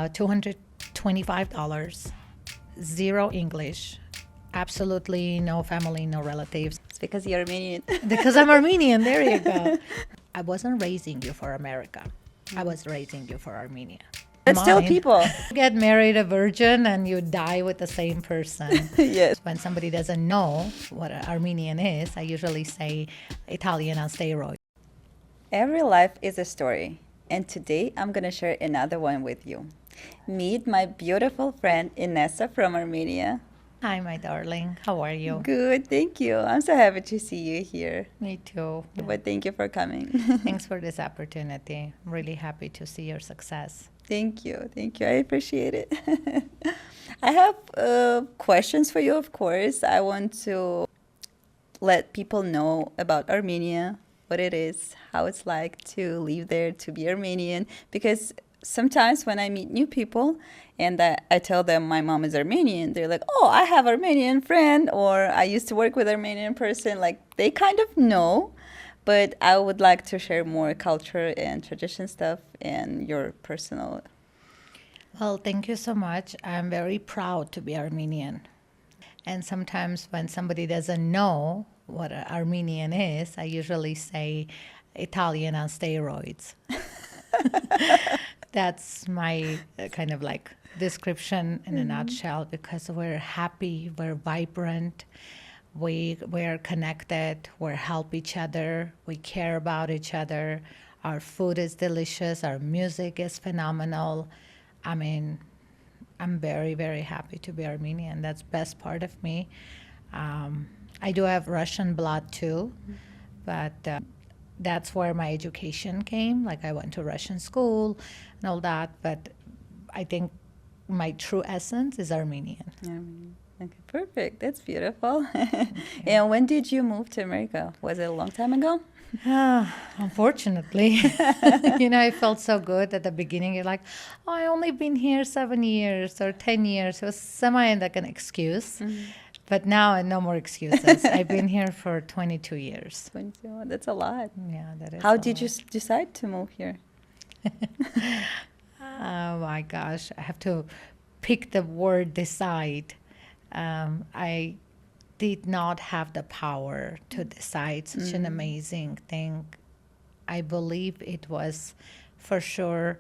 $225, zero English, absolutely no family, no relatives. It's because you're Armenian. Because I'm Armenian, there you go. I wasn't raising you for America. I was raising you for Armenia. But still people. You get married a virgin and you die with the same person. Yes. When somebody doesn't know what an Armenian is, I usually say Italian on steroids. Every life is a story. And today I'm going to share another one with you. Meet my beautiful friend Inessa from Armenia. Hi, my darling. How are you? Good, thank you. I'm so happy to see you here. Me too. But thank you for coming. Thanks for this opportunity. I'm really happy to see your success. Thank you. Thank you. I appreciate it. I have questions for you, of course. I want to let people know about Armenia, what it is, how it's like to live there, to be Armenian. Because sometimes when I meet new people and I tell them my mom is Armenian, they're like, oh, I have Armenian friend, or I used to work with Armenian person. Like, they kind of know. But I would like to share more culture and tradition stuff and your personal. Well, thank you so much. I'm very proud to be Armenian. And sometimes when somebody doesn't know what an Armenian is, I usually say Italian on steroids. That's my kind of like description in a nutshell, because we're happy, we're vibrant. We're connected, we help each other, we care about each other. Our food is delicious, our music is phenomenal. I mean, I'm very, very happy to be Armenian. That's the best part of me. I do have Russian blood too, but that's where my education came. Like, I went to Russian school and all that, but I think my true essence is Armenian. Okay, perfect. That's beautiful. And when did you move to America? Was it a long time ago? Unfortunately. I felt so good at the beginning. You're like, oh, I only been here 7 years or 10 years. It was semi like an excuse. But now, no more excuses. I've been here for 22 years. 22. That's a lot. Yeah, that is. How did you decide to move here? Oh my gosh, I have to pick the word decide. I did not have the power to decide such an amazing thing. I believe it was for sure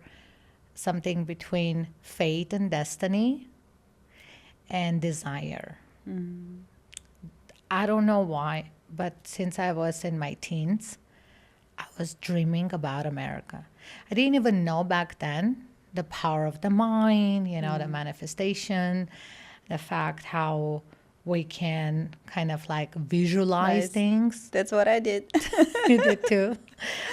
something between fate and destiny and desire. I don't know why, but since I was in my teens, I was dreaming about America. I didn't even know back then the power of the mind, the manifestation, the fact how we can kind of like visualize things. That's what I did. You did too.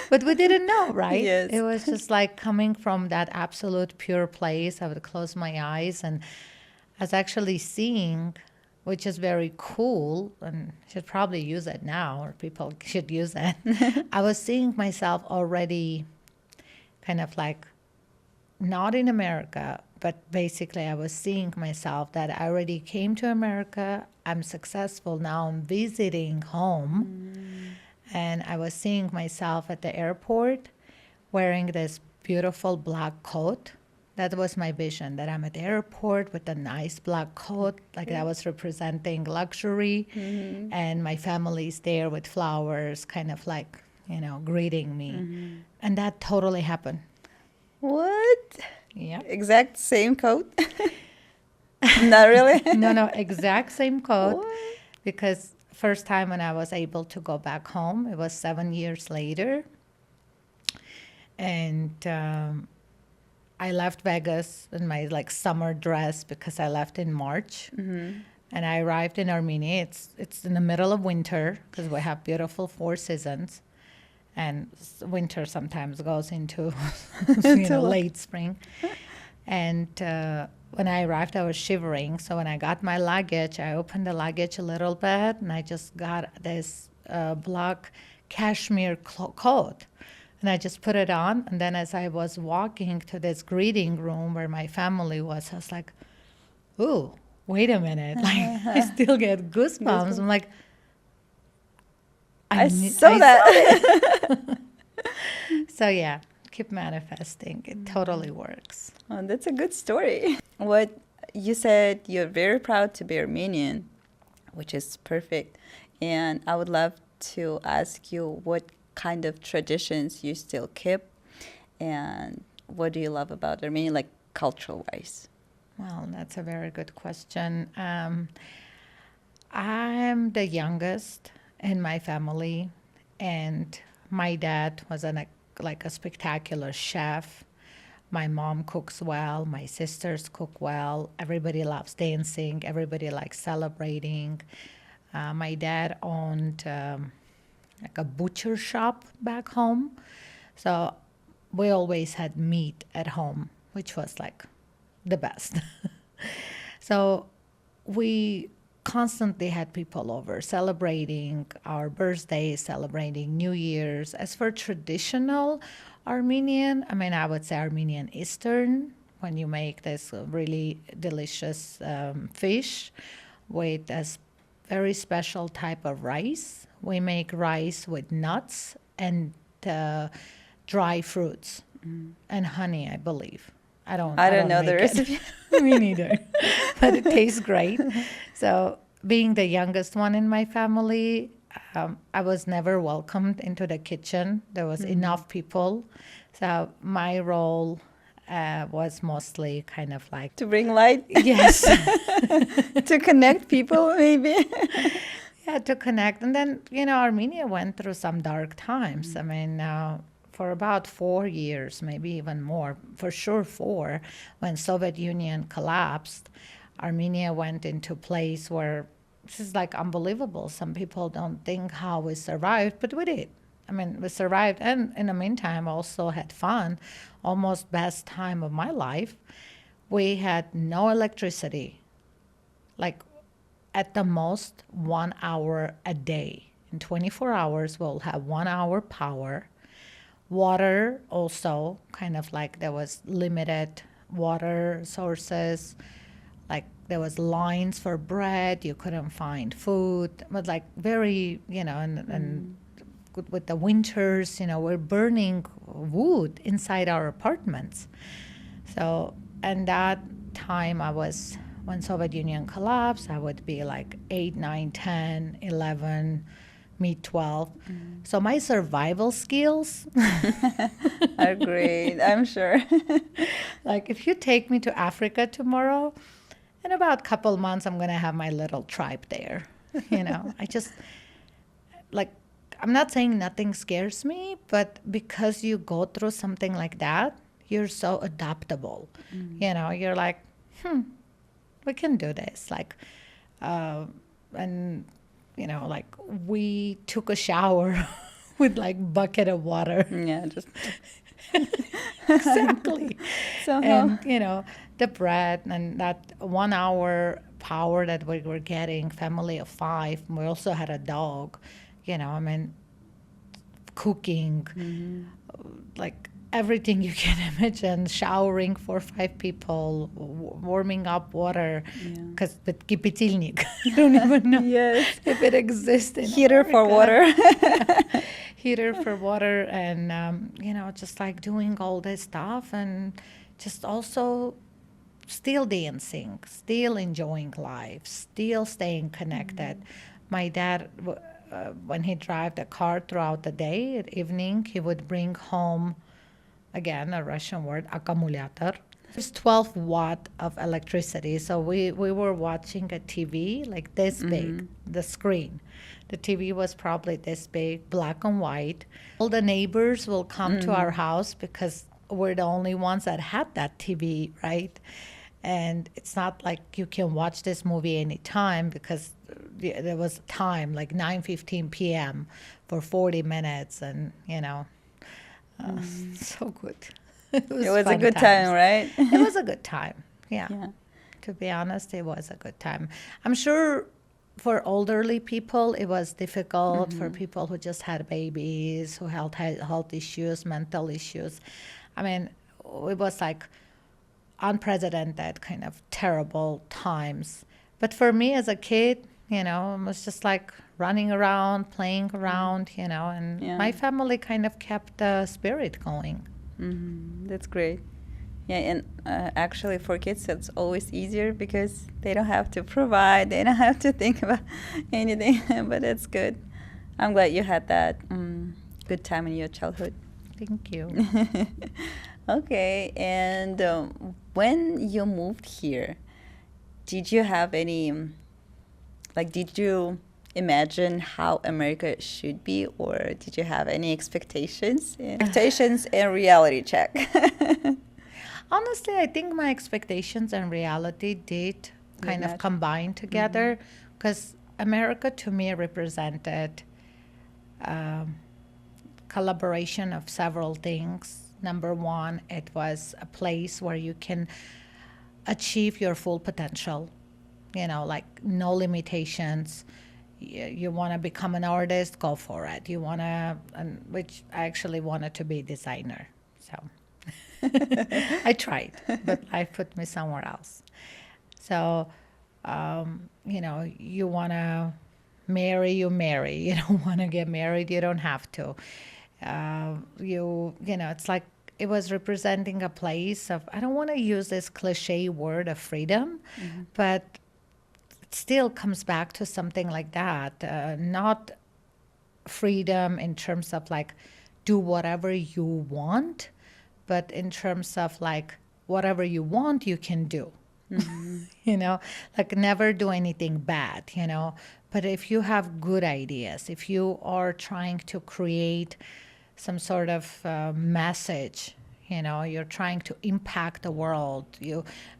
But we didn't know, right? Yes. It was just like coming from that absolute pure place. I would close my eyes and I was actually seeing, which is very cool, and should probably use it now, or people should use it. I was seeing myself already kind of like not in America, but basically I was seeing myself that I already came to America. I'm successful now. I'm visiting home. And I was seeing myself at the airport wearing this beautiful black coat. That was my vision, that I'm at the airport with a nice black coat, like that was representing luxury. And my family's there with flowers, kind of like, greeting me. And that totally happened. What? Yeah. Exact same coat? Not really? No, exact same coat. What? Because first time when I was able to go back home, it was 7 years later. And I left Vegas in my summer dress because I left in March. And I arrived in Armenia. It's in the middle of winter because we have beautiful 4 seasons. And winter sometimes goes into late spring. And when I arrived, I was shivering. So when I got my luggage, I opened the luggage a little bit, and I just got this black cashmere coat. And I just put it on. And then as I was walking to this greeting room where my family was, I was like, ooh, wait a minute. I still get goosebumps. I'm like, I saw that. So yeah, keep manifesting. It totally works. Oh, that's a good story. What you said, you're very proud to be Armenian, which is perfect. And I would love to ask you what kind of traditions you still keep and what do you love about Armenia, like cultural-wise? Well, that's a very good question. I'm the youngest in my family, and my dad was like a spectacular chef. My mom cooks well, my sisters cook well, everybody loves dancing, everybody likes celebrating. My dad owned like a butcher shop back home, so we always had meat at home, which was like the best. So we constantly had people over celebrating our birthdays, celebrating New Year's. As for traditional Armenian, I mean, I would say Armenian Eastern, when you make this really delicious fish with a very special type of rice. We make rice with nuts and dry fruits and honey, I believe. I don't know the recipe. Me neither. But it tastes great. So being the youngest one in my family, I was never welcomed into the kitchen. There was enough people. So my role was mostly kind of like... To bring light? Yes. To connect people, maybe? Yeah, to connect. And then, Armenia went through some dark times. I mean, for about 4 years, maybe even more, for sure 4, when Soviet Union collapsed, Armenia went into a place where this is like unbelievable. Some people don't think how we survived, but we did. I mean, we survived, and in the meantime, also had fun. Almost best time of my life. We had no electricity, like at the most 1 hour a day. In 24 hours, we'll have 1 hour power. Water also, kind of like there was limited water sources. Like there was lines for bread, you couldn't find food. But like very, and with the winters, we're burning wood inside our apartments. So, and that time when Soviet Union collapsed, I would be like 8, 9, 10, 11, me 12. So my survival skills are great, I'm sure. Like if you take me to Africa tomorrow, in about a couple months, I'm going to have my little tribe there. I just, like, I'm not saying nothing scares me, but because you go through something like that, you're so adaptable. You're like, we can do this. Like, and, like we took a shower with like bucket of water. Yeah, just exactly. Somehow. And the bread and that 1 hour power that we were getting, family of 5. We also had a dog. I mean, cooking, like everything you can imagine, showering for 5 people, warming up water, because with kipitilnik, I don't even know if it exists in Heater America. for water. Heater for water, and just like doing all this stuff, and just also still dancing, still enjoying life, still staying connected. My dad, when he drove the car throughout the day, at evening, he would bring home, again, a Russian word, аккумулятор. There's 12 watt of electricity. So we were watching a TV like this big, the screen. The TV was probably this big, black and white. All the neighbors will come to our house because we're the only ones that had that TV, right? And it's not like you can watch this movie anytime because there was time, like 9:15 p.m. for 40 minutes, and so good. It was a good time, right? It was a good time. Yeah. To be honest, it was a good time. I'm sure for elderly people, it was difficult. For people who just had babies, who had health issues, mental issues. I mean, it was like unprecedented kind of terrible times. But for me as a kid, it was just like running around, playing around, and my family kind of kept the spirit going. That's great. Yeah, and actually for kids it's always easier because they don't have to provide, they don't have to think about anything. But that's good. I'm glad you had that good time in your childhood. Thank you. Okay, and when you moved here, did you have any, did you imagine how America should be, or did you have any expectations? Expectations and reality check. Honestly, I think my expectations and reality did kind of match. combine together, because America to me represented collaboration of several things. Number one, it was a place where you can achieve your full potential, like no limitations. You want to become an artist, go for it. You want to, which I actually wanted to be a designer. So I tried, but life put me somewhere else. So, you want to marry, you marry. You don't want to get married, you don't have to. It's like it was representing a place of, I don't want to use this cliche word of freedom, but it still comes back to something like that. Not freedom in terms of like do whatever you want, but in terms of like whatever you want, you can do. Like never do anything bad, But if you have good ideas, if you are trying to create some sort of message, you're trying to impact the world,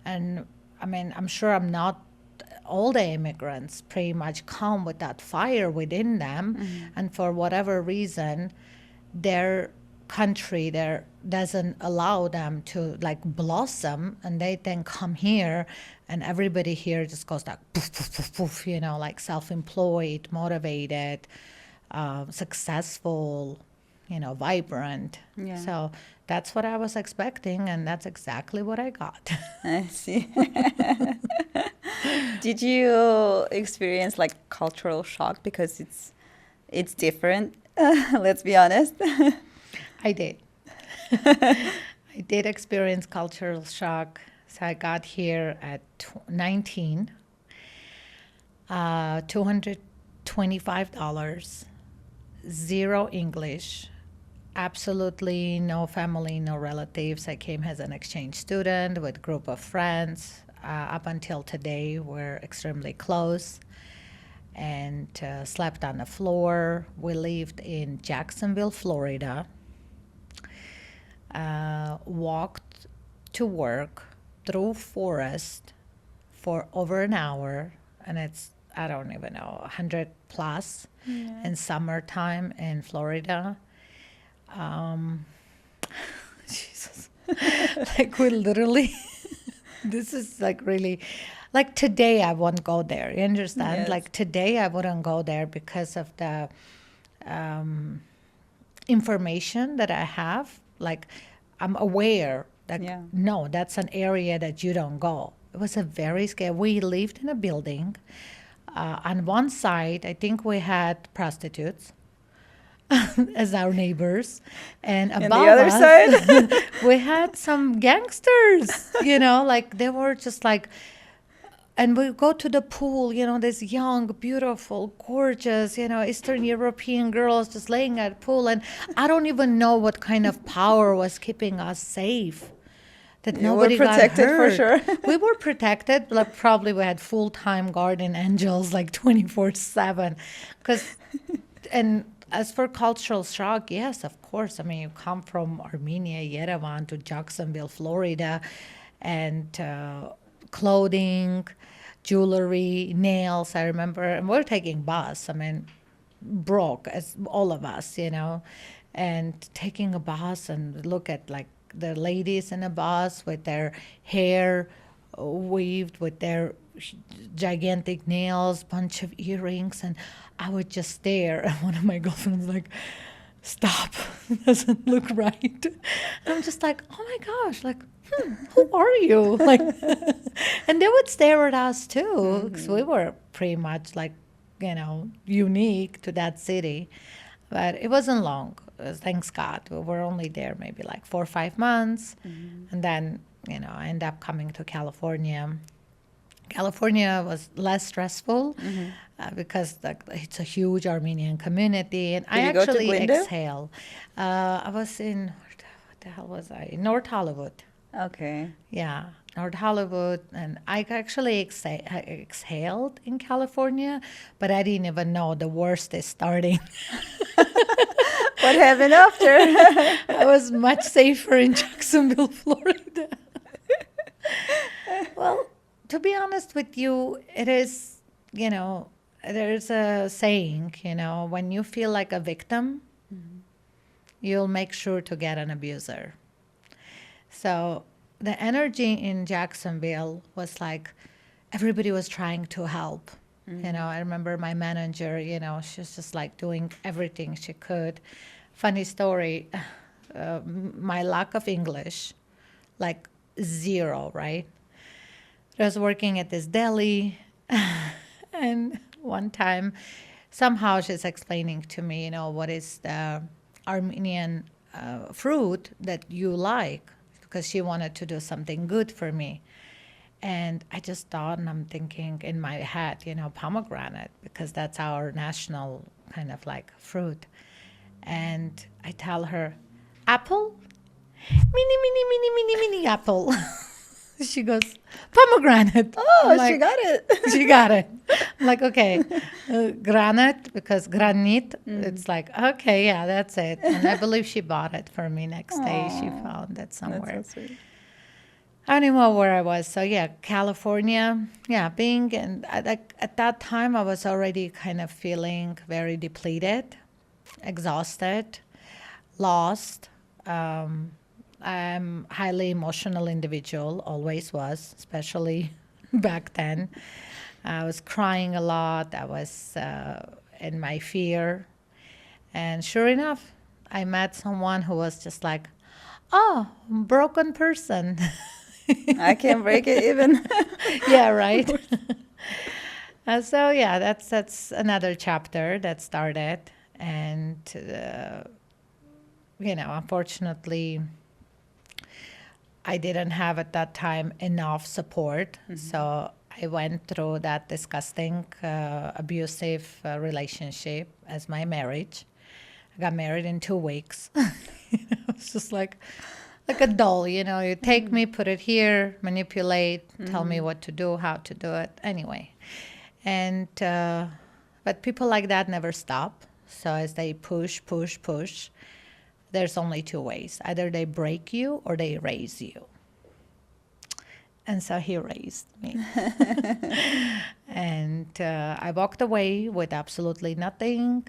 I'm sure all the immigrants pretty much come with that fire within them, and for whatever reason, their country there doesn't allow them to like blossom, and they then come here, and everybody here just goes like poof, poof, poof, poof, like self-employed, motivated, successful, vibrant. Yeah. So that's what I was expecting, and that's exactly what I got. I see. Did you experience like cultural shock because it's different? Let's be honest. I did. I did experience cultural shock. So I got here at 19, $225, zero English, absolutely no family, no relatives. I came as an exchange student with a group of friends. Up until today, we're extremely close, and slept on the floor. We lived in Jacksonville, Florida. Walked to work through forest for over an hour, and it's, I don't even know, 100 plus in summertime in Florida. Jesus. Like we literally, this is like really, like today I won't go there. You understand? Yes. Like today I wouldn't go there because of the information that I have. Like I'm aware that no, that's an area that you don't go. It was a very scary. We lived in a building. On one side, I think we had prostitutes as our neighbors, and above the other us, side? we had some gangsters. Like they were just like. And we go to the pool, this young, beautiful, gorgeous, Eastern European girls just laying at the pool. And I don't even know what kind of power was keeping us safe. That nobody got hurt. You were protected for sure. We were protected, like probably we had full-time guardian angels like 24/7. And as for cultural shock, yes, of course. I mean, you come from Armenia, Yerevan to Jacksonville, Florida, and clothing, jewelry, nails, I remember. And we're taking bus. I mean, broke as all of us, and taking a bus and look at like the ladies in a bus with their hair weaved, with their gigantic nails, bunch of earrings. And I would just stare. And one of my girlfriends like, stop, it doesn't look right. And I'm just like, oh my gosh, like, who are you? Like, and they would stare at us too, because we were pretty much like, unique to that city. But it wasn't long. thanks God, we were only there maybe like 4 or 5 months. And then, I ended up coming to California. California was less stressful because it's a huge Armenian community. And I Did you go to actually Glendale? exhale. I was in, what the hell was I? North Hollywood. Okay. Yeah, North Hollywood. And I actually exhaled in California, but I didn't even know the worst is starting. What happened after? I was much safer in Jacksonville, Florida. Well, to be honest with you, it is, there's a saying, when you feel like a victim, you'll make sure to get an abuser. So the energy in Jacksonville was like everybody was trying to help. I remember my manager, she was just like doing everything she could. Funny story, my lack of English, like zero, right? I was working at this deli, and one time, somehow she's explaining to me, what is the Armenian fruit that you like, because she wanted to do something good for me. And I just thought, and I'm thinking in my head, pomegranate, because that's our national kind of like fruit. And I tell her, apple? Mini apple. She goes, pomegranate. Oh, I'm like, she got it. She got it. I'm like, okay, granite, because granite, it's like, okay, yeah, that's it. And I believe she bought it for me next day. She found it somewhere. That's so sweet. I don't even know where I was. So yeah, California, yeah, and at that time I was already kind of feeling very depleted, exhausted, lost. I'm highly emotional individual, always was, especially back then. I was crying a lot. I was in my fear. And sure enough, I met someone who was just like, oh, broken person. I can't break it even. Yeah, right. So yeah, that's another chapter that started. And, unfortunately, I didn't have at that time enough support. So I went through that disgusting, abusive relationship as my marriage. I got married in 2 weeks. It's just like a doll, you take me, put it here, manipulate, tell me what to do, how to do it. Anyway. And, but people like that never stop. So as they push, there's only 2 ways. Either they break you or they raise you. And so he raised me. And I walked away with absolutely nothing,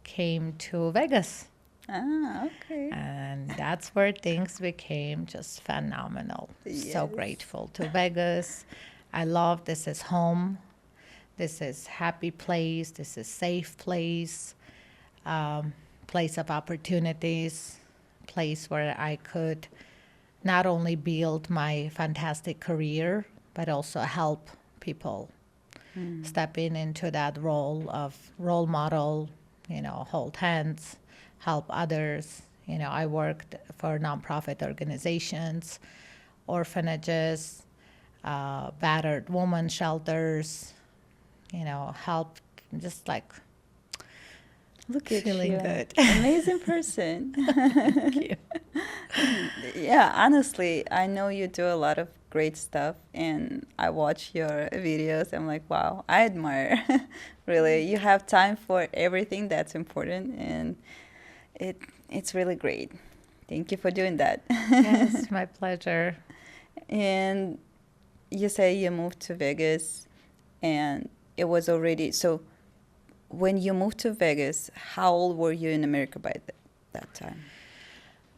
came to Vegas. Ah, okay. And that's where things became just phenomenal. So Yes. grateful to Vegas. I love this is home. This is happy place. This is safe place. Place of opportunities. Place where I could not only build my fantastic career, but also help people step into that role of role model, hold hands, help others. I worked for nonprofit organizations, orphanages, battered woman shelters, help, just like Look at feeling you. good. Amazing person. Thank you. Yeah, honestly, I know you do a lot of great stuff, and I watch your videos. I'm like, wow, I admire. Really, you have time for everything that's important, and it's really great. Thank you for doing that. Yes, my pleasure. And you say you moved to Vegas, and it was already so. When you moved to Vegas, how old were you in America by that time?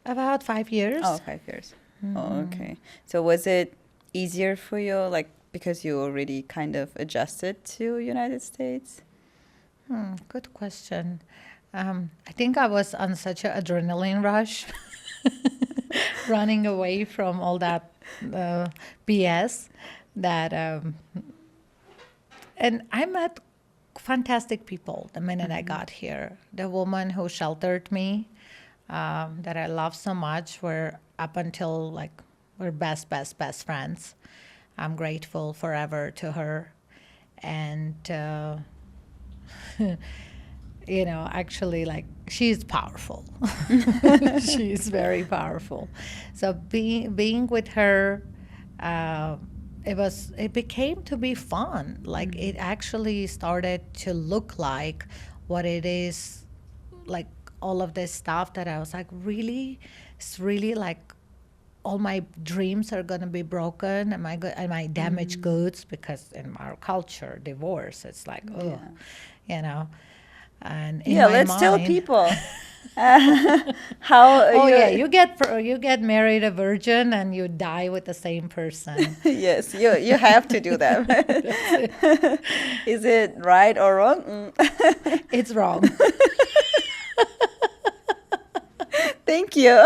About 5 years. Oh, 5 years. Oh, okay. So was it easier for you, like, because you already kind of adjusted to United States? Good question. I think I was on such an adrenaline rush, running away from all that BS that, and I met fantastic people the minute I got here. The woman who sheltered me that I love so much. We're up until like we're best friends. I'm grateful forever to her. And, actually, like, she's powerful. She's very powerful. So being with her, uh, it became to be fun. Like, it actually started to look like what it is, like all of this stuff that I was like, really, it's really like all my dreams are going to be broken. Am I damaged goods? Because in our culture, divorce, it's like, oh, you know. And in Yeah, my let's tell mind, people how oh yeah, you get married a virgin and you die with the same person. yes, you have to do that. Is it right or wrong? It's wrong. Thank you.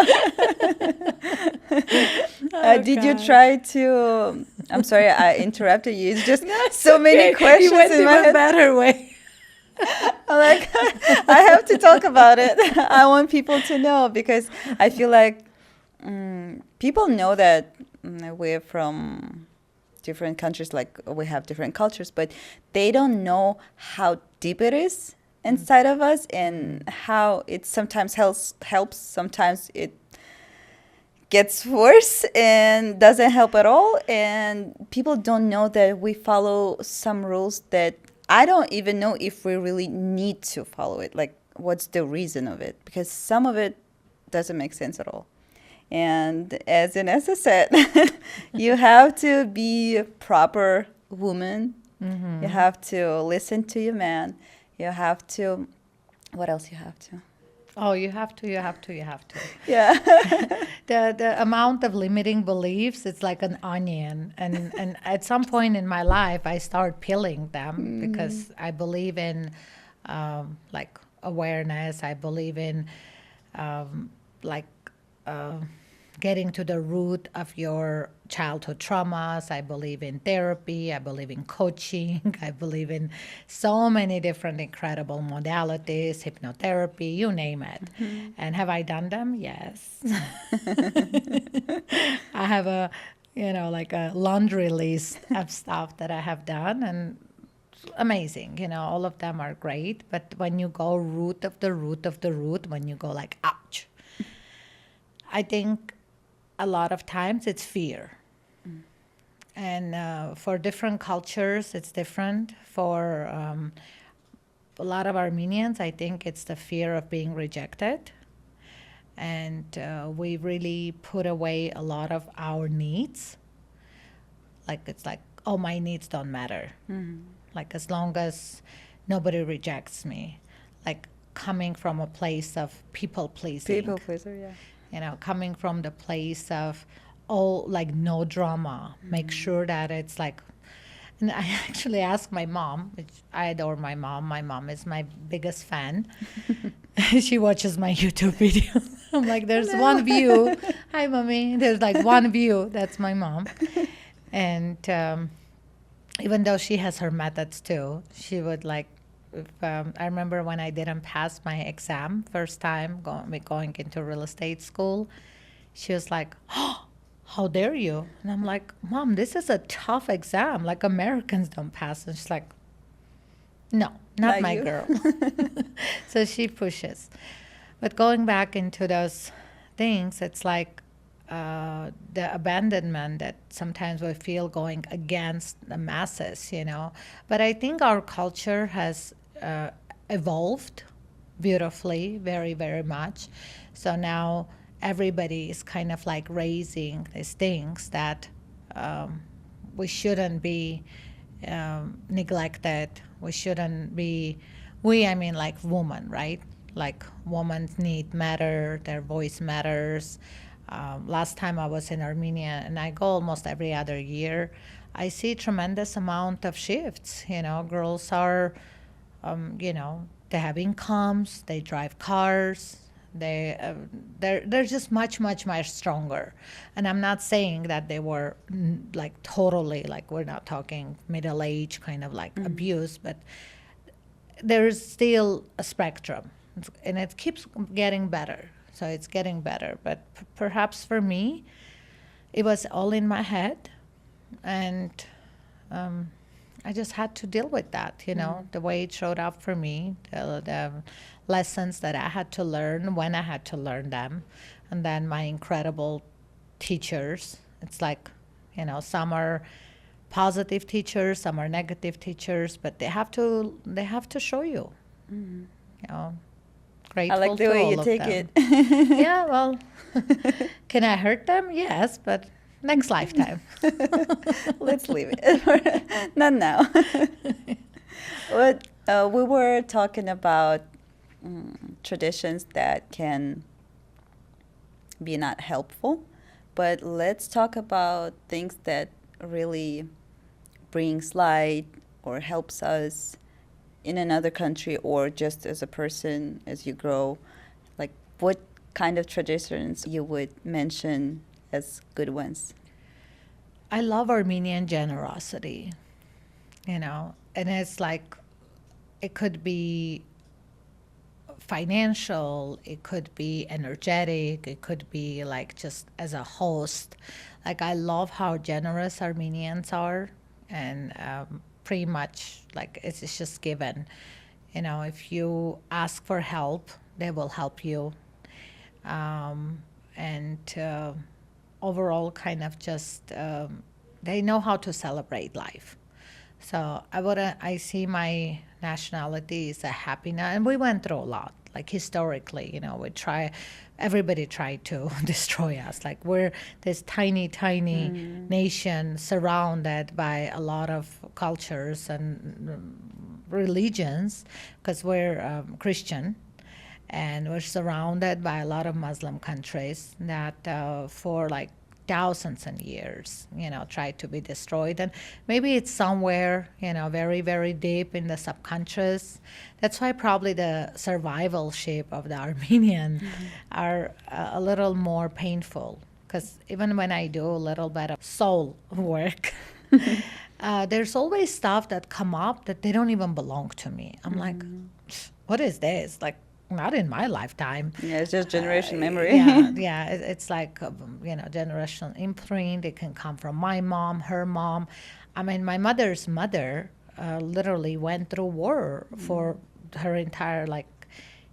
Did you gosh. try to? I'm sorry, I interrupted you. It's just so many questions You went in in my a head. better way. I'm like, I have to talk about it. I want people to know because I feel like people know that we're from different countries, like we have different cultures, but they don't know how deep it is inside of us and how it sometimes helps, sometimes it gets worse and doesn't help at all. And people don't know that we follow some rules that I don't even know if we really need to follow it. Like, what's the reason of it? Because some of it doesn't make sense at all. And as Inessa said, you have to be a proper woman. You have to listen to your man. You have to, what else you have to? Oh, you have to. Yeah. The amount of limiting beliefs, it's like an onion. And at some point in my life, I start peeling them because I believe in like awareness. I believe in like getting to the root of your childhood traumas. I believe in therapy. I believe in coaching. I believe in so many different incredible modalities, hypnotherapy, you name it. And have I done them? Yes. I have like a laundry list of stuff that I have done, and amazing. All of them are great. But when you go root of the root of the root, when you go like, ouch, I think a lot of times it's fear. And for different cultures, it's different. For a lot of Armenians, I think it's the fear of being rejected. And we really put away a lot of our needs. Like, it's like, oh, my needs don't matter. Like, as long as nobody rejects me. Like, coming from a place of people pleasing. People pleaser, yeah. Coming from the place of, like no drama. Make sure that it's like, and I actually asked my mom, which I adore my mom. My mom is my biggest fan. She watches my YouTube videos. I'm like, there's one view. Hi, mommy. There's like one view. That's my mom. And even though she has her methods too, she would like, I remember when I didn't pass my exam first time going into real estate school, she was like, oh, how dare you? And I'm like, Mom, this is a tough exam. Like, Americans don't pass. And she's like, no, not my girl. So she pushes. But going back into those things, it's like the abandonment that sometimes we feel going against the masses, But I think our culture has evolved beautifully, very, very much. So now everybody is kind of like raising these things that we shouldn't be neglected. We shouldn't be, I mean like women, right? Like, women's need matter, their voice matters. Last time I was in Armenia, and I go almost every other year, I see tremendous amount of shifts. Girls are, they have incomes, they drive cars, they're just much, much, much stronger. And I'm not saying that they were like totally, like, we're not talking middle age kind of like abuse, but there's still a spectrum, and it keeps getting better. So it's getting better. But perhaps for me, it was all in my head. And I just had to deal with that, the way it showed up for me, the lessons that I had to learn when I had to learn them. And then my incredible teachers. It's like, some are positive teachers, some are negative teachers, but they have to show you. You know, grateful I like the to way all you of take them. it. Yeah, well, can I hurt them? Yes, but next lifetime. Let's leave it. Not now. What we were talking about traditions that can be not helpful, but let's talk about things that really brings light or helps us in another country or just as a person as you grow. Like, what kind of traditions you would mention as good ones? I love Armenian generosity, and it's like it could be financial, it could be energetic, it could be like just as a host. Like, I love how generous Armenians are, and pretty much like it's just given. If you ask for help, they will help you. And overall, kind of just they know how to celebrate life. So I see my nationality is a happiness, and we went through a lot. Like historically, everybody tried to destroy us. Like, we're this tiny, tiny nation surrounded by a lot of cultures and religions, because we're Christian, and we're surrounded by a lot of Muslim countries that for like thousands and years, tried to be destroyed. And maybe it's somewhere, very, very deep in the subconscious. That's why probably the survival shape of the Armenian are a little more painful. Because even when I do a little bit of soul work, there's always stuff that come up that they don't even belong to me. I'm like, what is this? Like, not in my lifetime. Yeah, it's just generation memory. Yeah. It's like, generational imprint. It can come from my mom, her mom. I mean, my mother's mother literally went through war for her entire,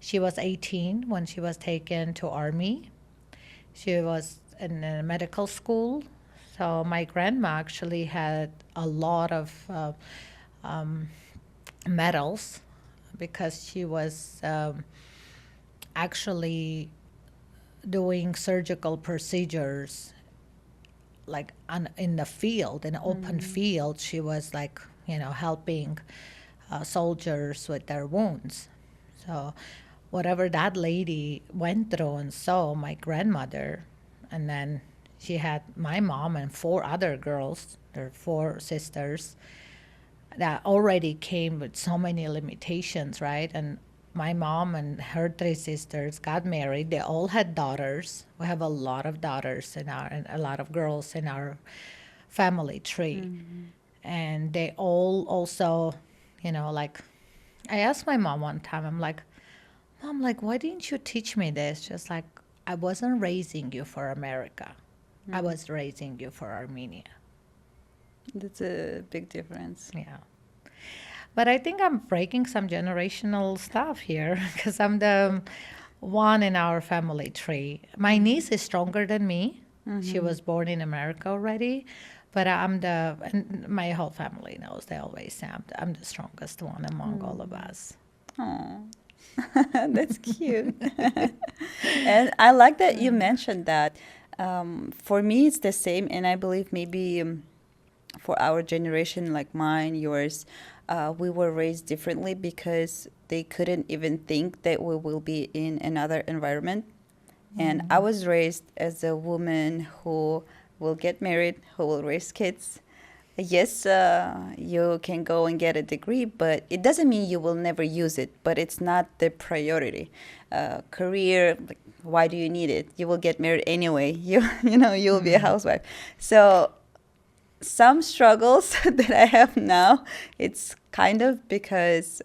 she was 18 when she was taken to army. She was in a medical school. So my grandma actually had a lot of medals because she was actually doing surgical procedures in the field, in an open field. She was helping soldiers with their wounds. So whatever that lady went through and saw my grandmother, and then she had my mom and 4 other girls, there are 4 sisters, that already came with so many limitations, right? And my mom and her 3 sisters got married. They all had daughters. We have a lot of daughters and a lot of girls in our family tree. And they all also, I asked my mom one time, I'm like, Mom, why didn't you teach me this? Just like, I wasn't raising you for America. I was raising you for Armenia. That's a big difference. Yeah. But I think I'm breaking some generational stuff here because I'm the one in our family tree. My niece is stronger than me. She was born in America already. But and my whole family knows, they always say I'm the strongest one among all of us. Oh, that's cute. And I like that you mentioned that. For me, it's the same. And I believe maybe for our generation, like mine, yours, we were raised differently because they couldn't even think that we will be in another environment. And I was raised as a woman who will get married, who will raise kids. Yes, you can go and get a degree, but it doesn't mean you will never use it. But it's not the priority. Career, why do you need it? You will get married anyway. You'll be a housewife. So some struggles that I have now, it's kind of because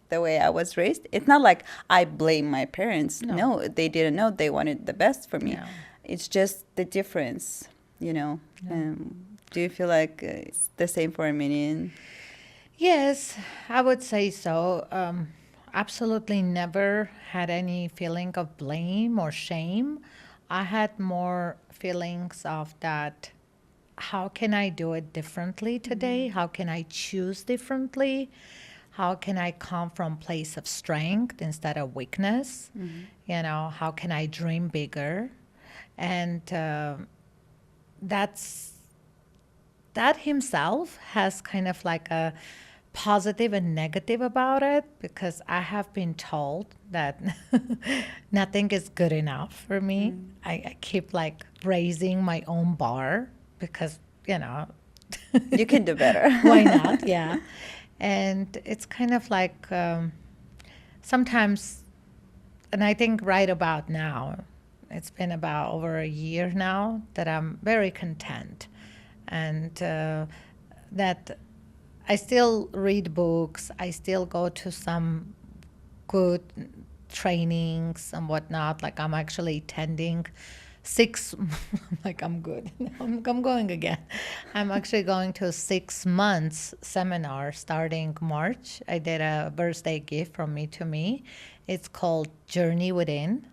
the way I was raised. It's not like I blame my parents. No. No, they didn't know. They wanted the best for me. Yeah. It's just the difference, you know. Do you feel like it's the same for Armenian? Yes, I would say so. Absolutely never had any feeling of blame or shame. I had more feelings of that. How can I do it differently today? How can I choose differently? How can I come from place of strength instead of weakness? You know, how can I dream bigger? And that's that himself has kind of like a positive and negative about it, because I have been told that nothing is good enough for me. I keep like raising my own bar because, you know, You can do better. why not? Yeah. And it's kind of like sometimes, and I think right about now, it's been about over a year now that I'm very content. And that I still read books, I still go to some good trainings and whatnot. Like I'm actually attending six, like I'm good. I'm going again. I'm actually going to a 6 months seminar starting March. I did a birthday gift from me to me. It's called Journey Within,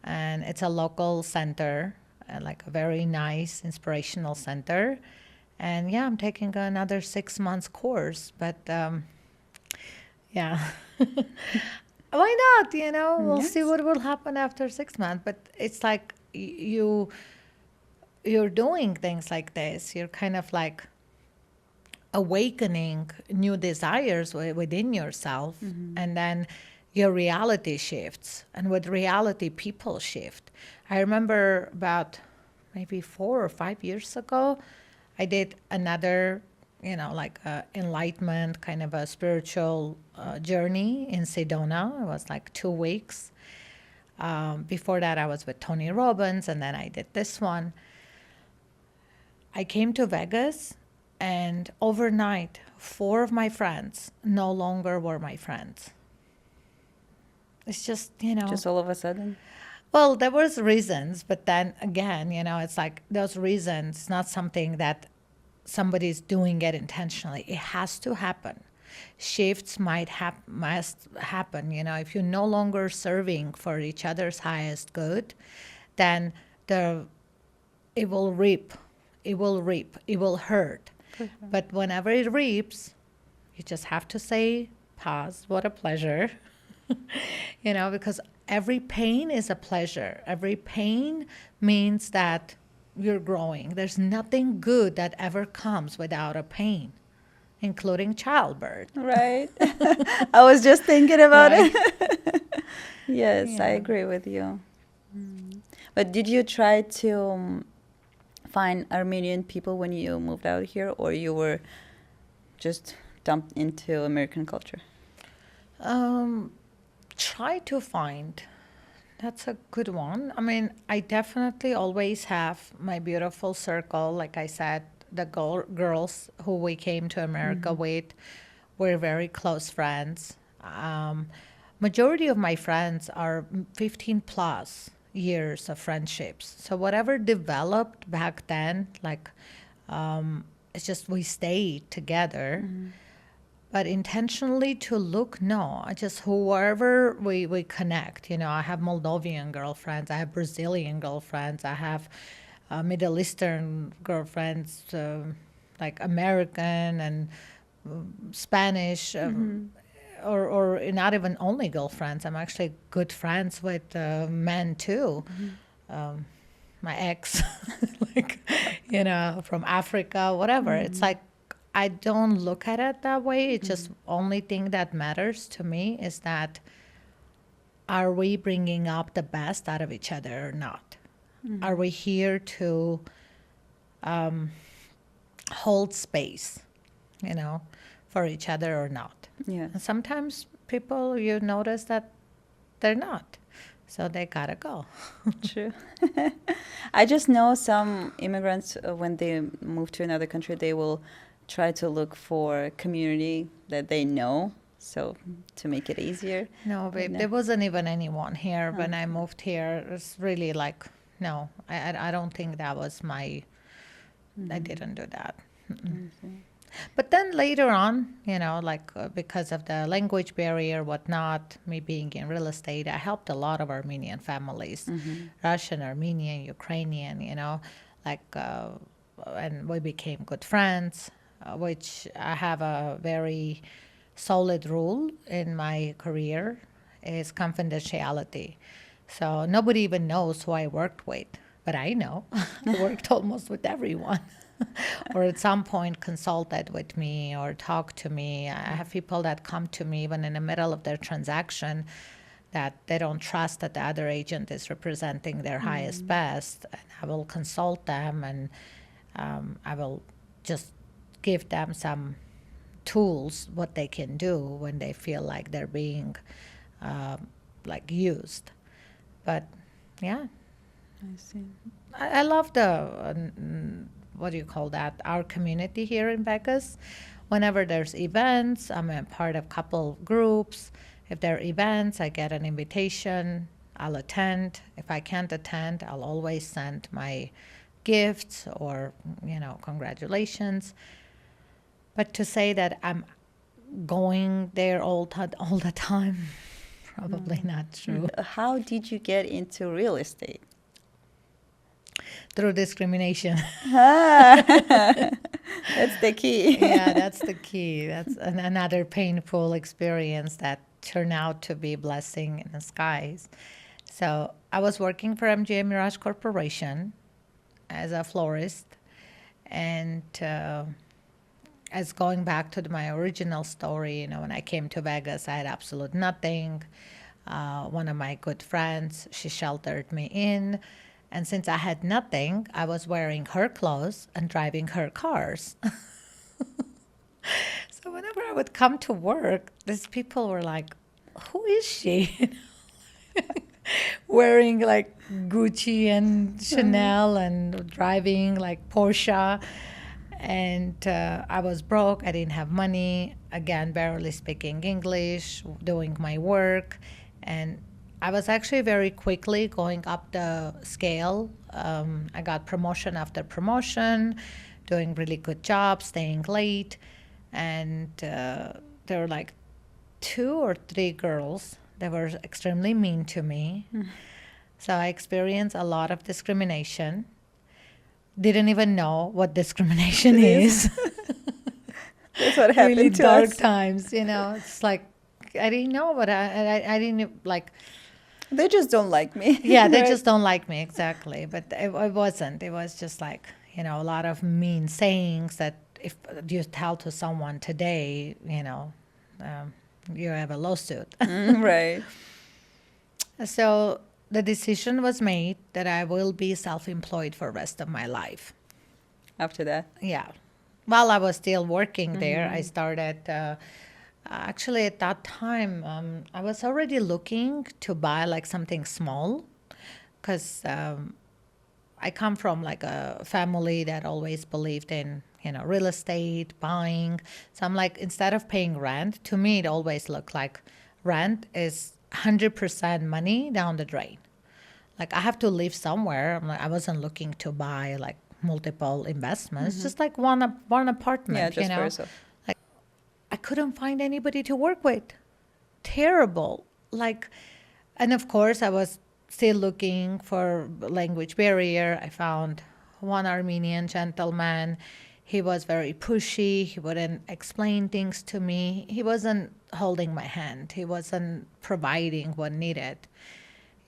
and it's a local center, like a very nice inspirational center. And yeah, I'm taking another 6 months course, but yeah. Why not? You know, we'll see Yes. what will happen after 6 months. But it's like you're doing things like this. You're kind of like awakening new desires within yourself, and then your reality shifts, and with reality people shift. I remember about maybe 4 or 5 years ago, I did another, you know, like enlightenment kind of a spiritual journey in Sedona. It was like 2 weeks. Before that, I was with Tony Robbins, and then I did this one. I came to Vegas, and overnight, 4 of my friends no longer were my friends. It's just, you know. Just all of a sudden. Well, there was reasons, but then again, you know, it's like those reasons, not something that somebody's doing it intentionally. It has to happen. Shifts must happen. You know, if you're no longer serving for each other's highest good, then it will reap. It will reap. It will hurt. But whenever it reaps, you just have to say, pause, what a pleasure. You know, because every pain is a pleasure. Every pain means that you're growing. There's nothing good that ever comes without a pain, including childbirth. Right. I was just thinking about Right. it. Yes, I Yeah. agree with you. But did you try to find Armenian people when you moved out here, or you were just dumped into American culture? Try to find. That's a good one. I mean, I definitely always have my beautiful circle. Like I said, the girls who we came to America with were very close friends. Majority of my friends are 15 plus years of friendships. So whatever developed back then, like it's just we stayed together. But intentionally to look, no. I just whoever we connect. You know, I have Moldovan girlfriends, I have Brazilian girlfriends, I have Middle Eastern girlfriends, like American and Spanish, or not even only girlfriends. I'm actually good friends with men too. My ex, like, you know, from Africa, whatever. It's like I don't look at it that way. It's just only thing that matters to me is that are we bringing up the best out of each other or not? Are we here to hold space, you know, for each other or not? Yeah. And sometimes people, you notice that they're not. So they gotta go. True. I just know some immigrants, when they move to another country, they will try to look for a community that they know. So to make it easier. No, babe, No. there wasn't even anyone here when I moved here. It's really like, no, I don't think that was my, I didn't do that. But then later on, like because of the language barrier, whatnot, me being in real estate, I helped a lot of Armenian families, Russian, Armenian, Ukrainian, like, and we became good friends, which I have a very solid rule in my career is confidentiality. So nobody even knows who I worked with, but I know. I worked almost with everyone. Or at some point consulted with me or talked to me. I have people that come to me even in the middle of their transaction that they don't trust that the other agent is representing their highest best. And I will consult them, and I will just give them some tools what they can do when they feel like they're being like used. But yeah, I see. I love the what do you call that? Our community here in Vegas. Whenever there's events, I'm a part of couple groups. If there are events, I get an invitation. I'll attend. If I can't attend, I'll always send my gifts or congratulations. But to say that I'm going there all the time, probably not true. How did you get into real estate? Through discrimination. That's the key. Yeah, that's the key. That's another painful experience that turned out to be a blessing in disguise. So I was working for MGA Mirage Corporation as a florist, and as going back to my original story, when I came to Vegas, I had absolute nothing. One of my good friends, she sheltered me in. And since I had nothing, I was wearing her clothes and driving her cars. So whenever I would come to work, these people were like, who is she? Wearing like Gucci and Chanel and driving like Porsche. And I was broke. I didn't have money. Again, barely speaking English, doing my work. And I was actually very quickly going up the scale. I got promotion after promotion, doing really good job, staying late. And there were like 2 or 3 girls that were extremely mean to me. So I experienced a lot of discrimination. Didn't even know what discrimination is. That's what happened really to dark us. times, It's like I didn't know what I didn't like. They just don't like me. Yeah, they Right? just don't like me, exactly. But it wasn't. It was just like, a lot of mean sayings that if you tell to someone today, you have a lawsuit. Right. So the decision was made that I will be self-employed for the rest of my life. After that. Yeah. While I was still working there, I started... actually, at that time, I was already looking to buy like something small because I come from like a family that always believed in, real estate, buying. So I'm like, instead of paying rent, to me, it always looked like rent is 100% money down the drain. Like I have to live somewhere. I wasn't looking to buy like multiple investments, just like one apartment, Yeah, just for yourself. I couldn't find anybody to work with. Terrible. Like, and of course, I was still looking for language barrier. I found one Armenian gentleman. He was very pushy. He wouldn't explain things to me. He wasn't holding my hand. He wasn't providing what needed.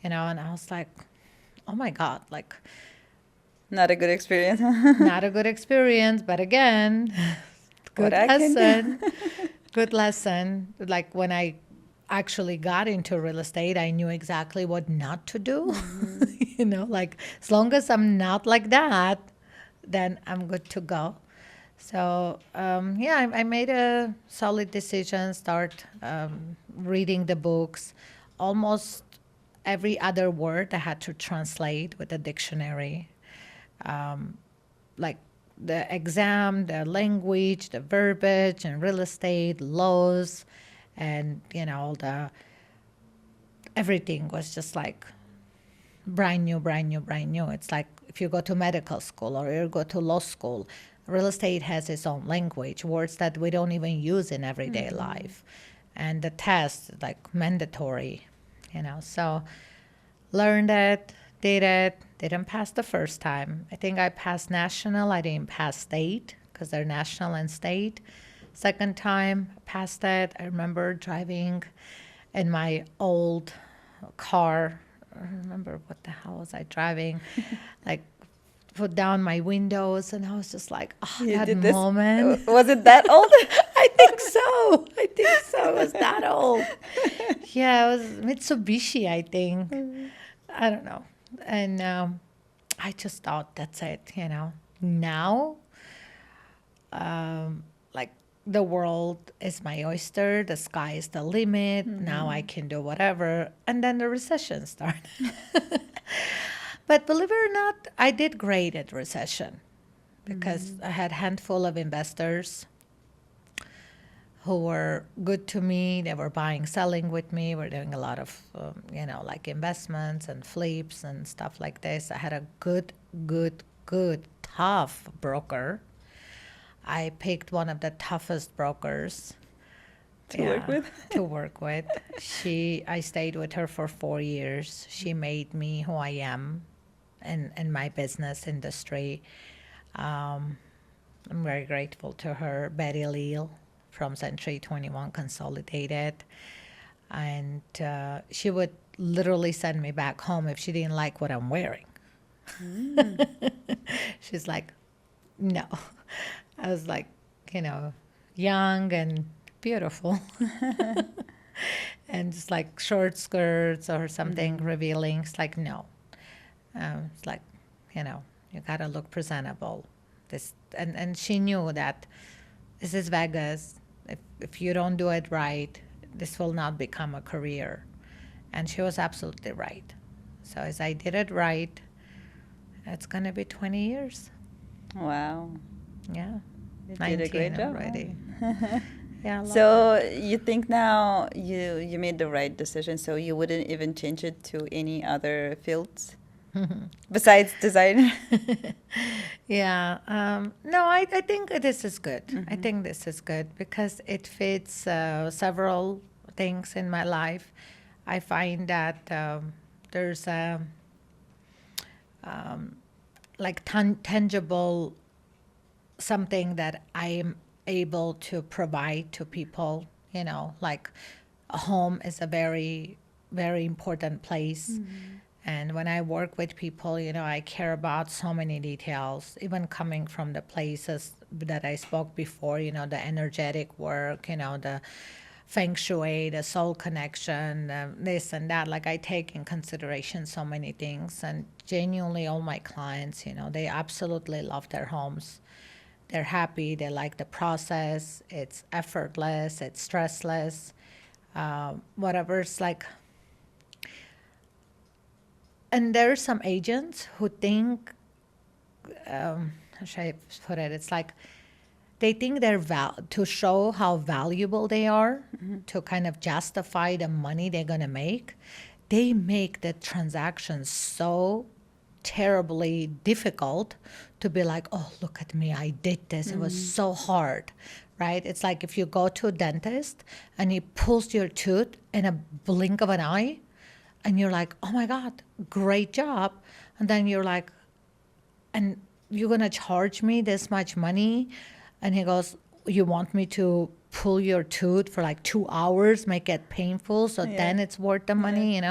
And I was like, oh my God, like, Not a good experience. not a good experience. But again, good What I can do. lesson. Good lesson. Like when I actually got into real estate, I knew exactly what not to do. Like as long as I'm not like that, then I'm good to go. So I made a solid decision. Start reading the books. Almost every other word I had to translate with a dictionary. Like the exam, the language, the verbiage, and real estate, laws, and everything was just like brand new, brand new, brand new. It's like if you go to medical school or you go to law school, real estate has its own language, words that we don't even use in everyday life. And the test, like mandatory, So learned it, did it, didn't pass the first time. I think I passed national, I didn't pass state because they're national and state. Second time, passed it. I remember driving in my old car. I remember what the hell was I driving? Like, put down my windows, and I was just like, oh, You that did this- moment. Was it that old? I think so. It was that old. Yeah, it was Mitsubishi, I think. I don't know. And I just thought, that's it, Now, like, the world is my oyster. The sky is the limit. Now I can do whatever. And then the recession started. But believe it or not, I did great at recession because I had a handful of investors who were good to me. They were buying, selling with me. We're doing a lot of, like investments and flips and stuff like this. I had a good, tough broker. I picked one of the toughest brokers to work with. I stayed with her for 4 years. She made me who I am in my business industry. I'm very grateful to her, Betty Leal from Century 21 Consolidated. And she would literally send me back home if she didn't like what I'm wearing. She's like, no. I was like, young and beautiful. And just like short skirts or something revealing. It's like, no. It's like, you got to look presentable. And she knew that this is Vegas. If you don't do it right, this will not become a career. And she was absolutely right. So as I did it right, it's going to be 20 years. Wow. Yeah. You did a great job already. Yeah. So you think now you made the right decision, so you wouldn't even change it to any other fields besides design? Yeah. No, I think this is good. I think this is good because it fits several things in my life. I find that there's like tangible something that I am able to provide to people, like a home is a very, very important place. And when I work with people, I care about so many details, even coming from the places that I spoke before, the energetic work, the feng shui, the soul connection, this and that. Like I take in consideration so many things. And genuinely all my clients, they absolutely love their homes. They're happy. They like the process. It's effortless. It's stressless. Whatever. It's like, and there are some agents who think, how should I put it? It's like they think they're to show how valuable they are, to kind of justify the money they're going to make. They make the transaction so terribly difficult to be like, oh, look at me, I did this. It was so hard, right? It's like if you go to a dentist and he pulls your tooth in a blink of an eye and you're like, oh my God, great job. And then you're like, and you're going to charge me this much money? And he goes, you want me to pull your tooth for like 2 hours, make it painful, so then it's worth the money,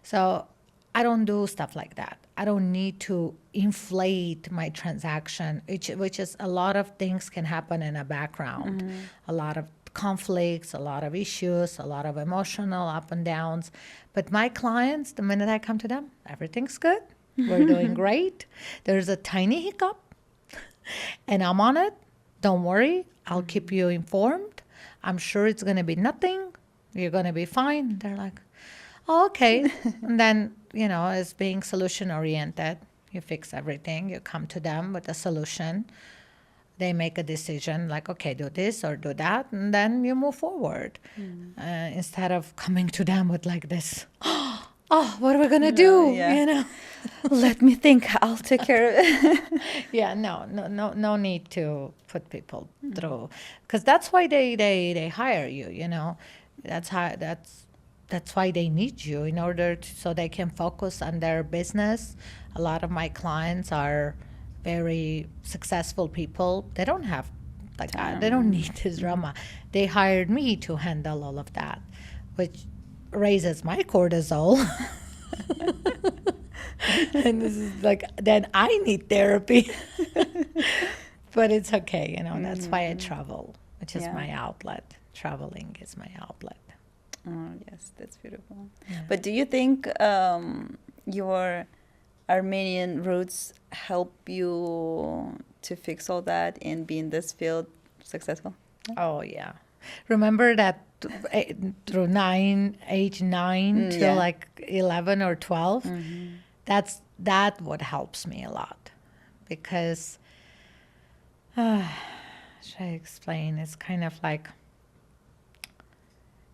So I don't do stuff like that. I don't need to inflate my transaction, which is a lot of things can happen in a background. A lot of conflicts, a lot of issues, a lot of emotional up and downs. But my clients, the minute I come to them, everything's good. We're doing great. There's a tiny hiccup and I'm on it. Don't worry. I'll keep you informed. I'm sure it's going to be nothing. You're going to be fine. They're like, oh, okay. And then, as being solution oriented, you fix everything. You come to them with a solution. they make a decision like, okay, do this or do that, and then you move forward. Instead of coming to them with like this, oh, what are we going to do? Yeah. You know? Let me think. I'll take care of it. Yeah, no need to put people through, because that's why they hire you. You know, that's why they need you in order to, so they can focus on their business. A lot of my clients are very successful people. They don't have like they don't need this drama. They hired me to handle all of that, which raises my cortisol. And this is like, then I need therapy. But it's okay, you know, that's why I travel, which is my outlet. Traveling is my outlet. Oh, yes, that's beautiful. Yeah. But do you think your Armenian roots help you to fix all that and be in this field successful? Oh, yeah. Remember that through age 9 till like 11 or 12? That what helps me a lot, because should I explain? It's kind of like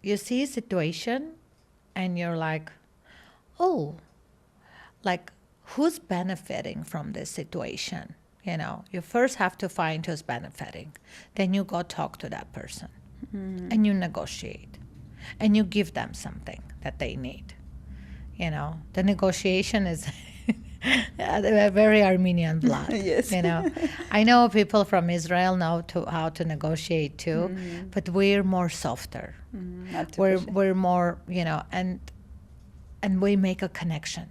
you see a situation and you're like, oh, like who's benefiting from this situation? You know, you first have to find who's benefiting. Then you go talk to that person and you negotiate and you give them something that they need. You know, the negotiation is very Armenian blood. Yes. You know, I know people from Israel know how to negotiate too, but we're more softer. We're more, you know, and we make a connection.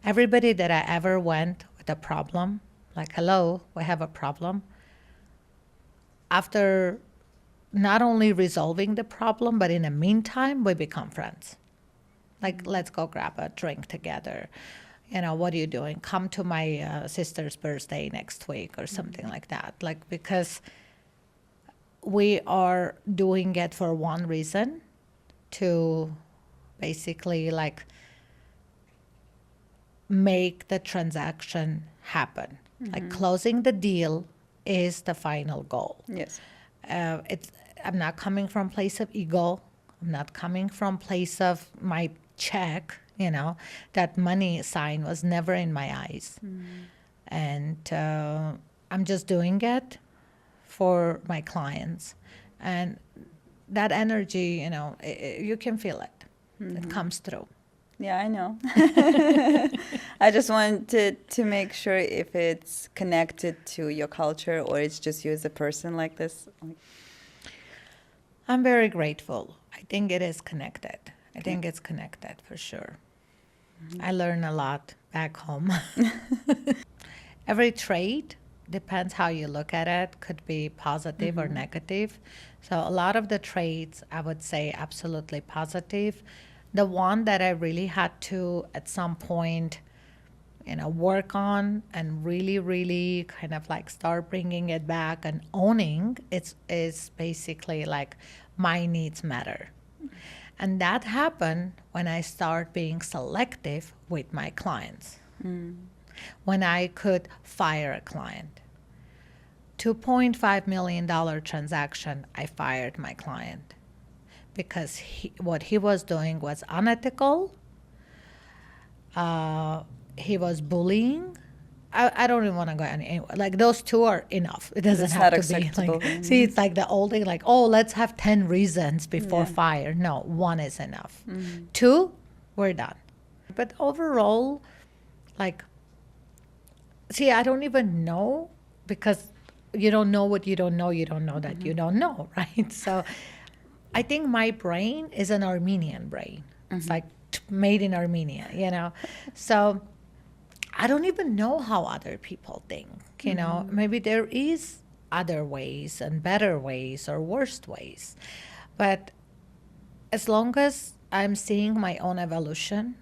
Everybody that I ever went with a problem, like, hello, we have a problem. After not only resolving the problem, but in the meantime, we become friends. Like, let's go grab a drink together. You know, what are you doing? Come to my sister's birthday next week or something like that. Like, because we are doing it for one reason, to basically like make the transaction happen. Like closing the deal is the final goal. Yes. I'm not coming from a place of ego. I'm not coming from place of my check, you know. That money sign was never in my eyes. And I'm just doing it for my clients. And that energy, you know, you can feel it. It comes through. Yeah, I know. I just wanted to make sure if it's connected to your culture or it's just you as a person like this. I'm very grateful. I think it is connected. I think it's connected for sure. I learn a lot back home. Every trait depends how you look at it, could be positive or negative. So a lot of the traits, I would say absolutely positive. The one that I really had to, at some point, you know, work on and really, really kind of like start bringing it back and owning, is basically like my needs matter. And that happened when I start being selective with my clients. When I could fire a client. $2.5 million transaction, I fired my client. Because what he was doing was unethical. He was bullying. I don't even want to go anywhere. Like, those two are enough. It doesn't have to be like, see, it's like the old thing, like, oh, let's have 10 reasons before fire. No, one is enough. 2, we're done. But overall, like, see, I don't even know, because you don't know what you don't know. You don't know that you don't know, right? So I think my brain is an Armenian brain. It's like made in Armenia, you know? So I don't even know how other people think, you know? Maybe there is other ways and better ways or worst ways. But as long as I'm seeing my own evolution,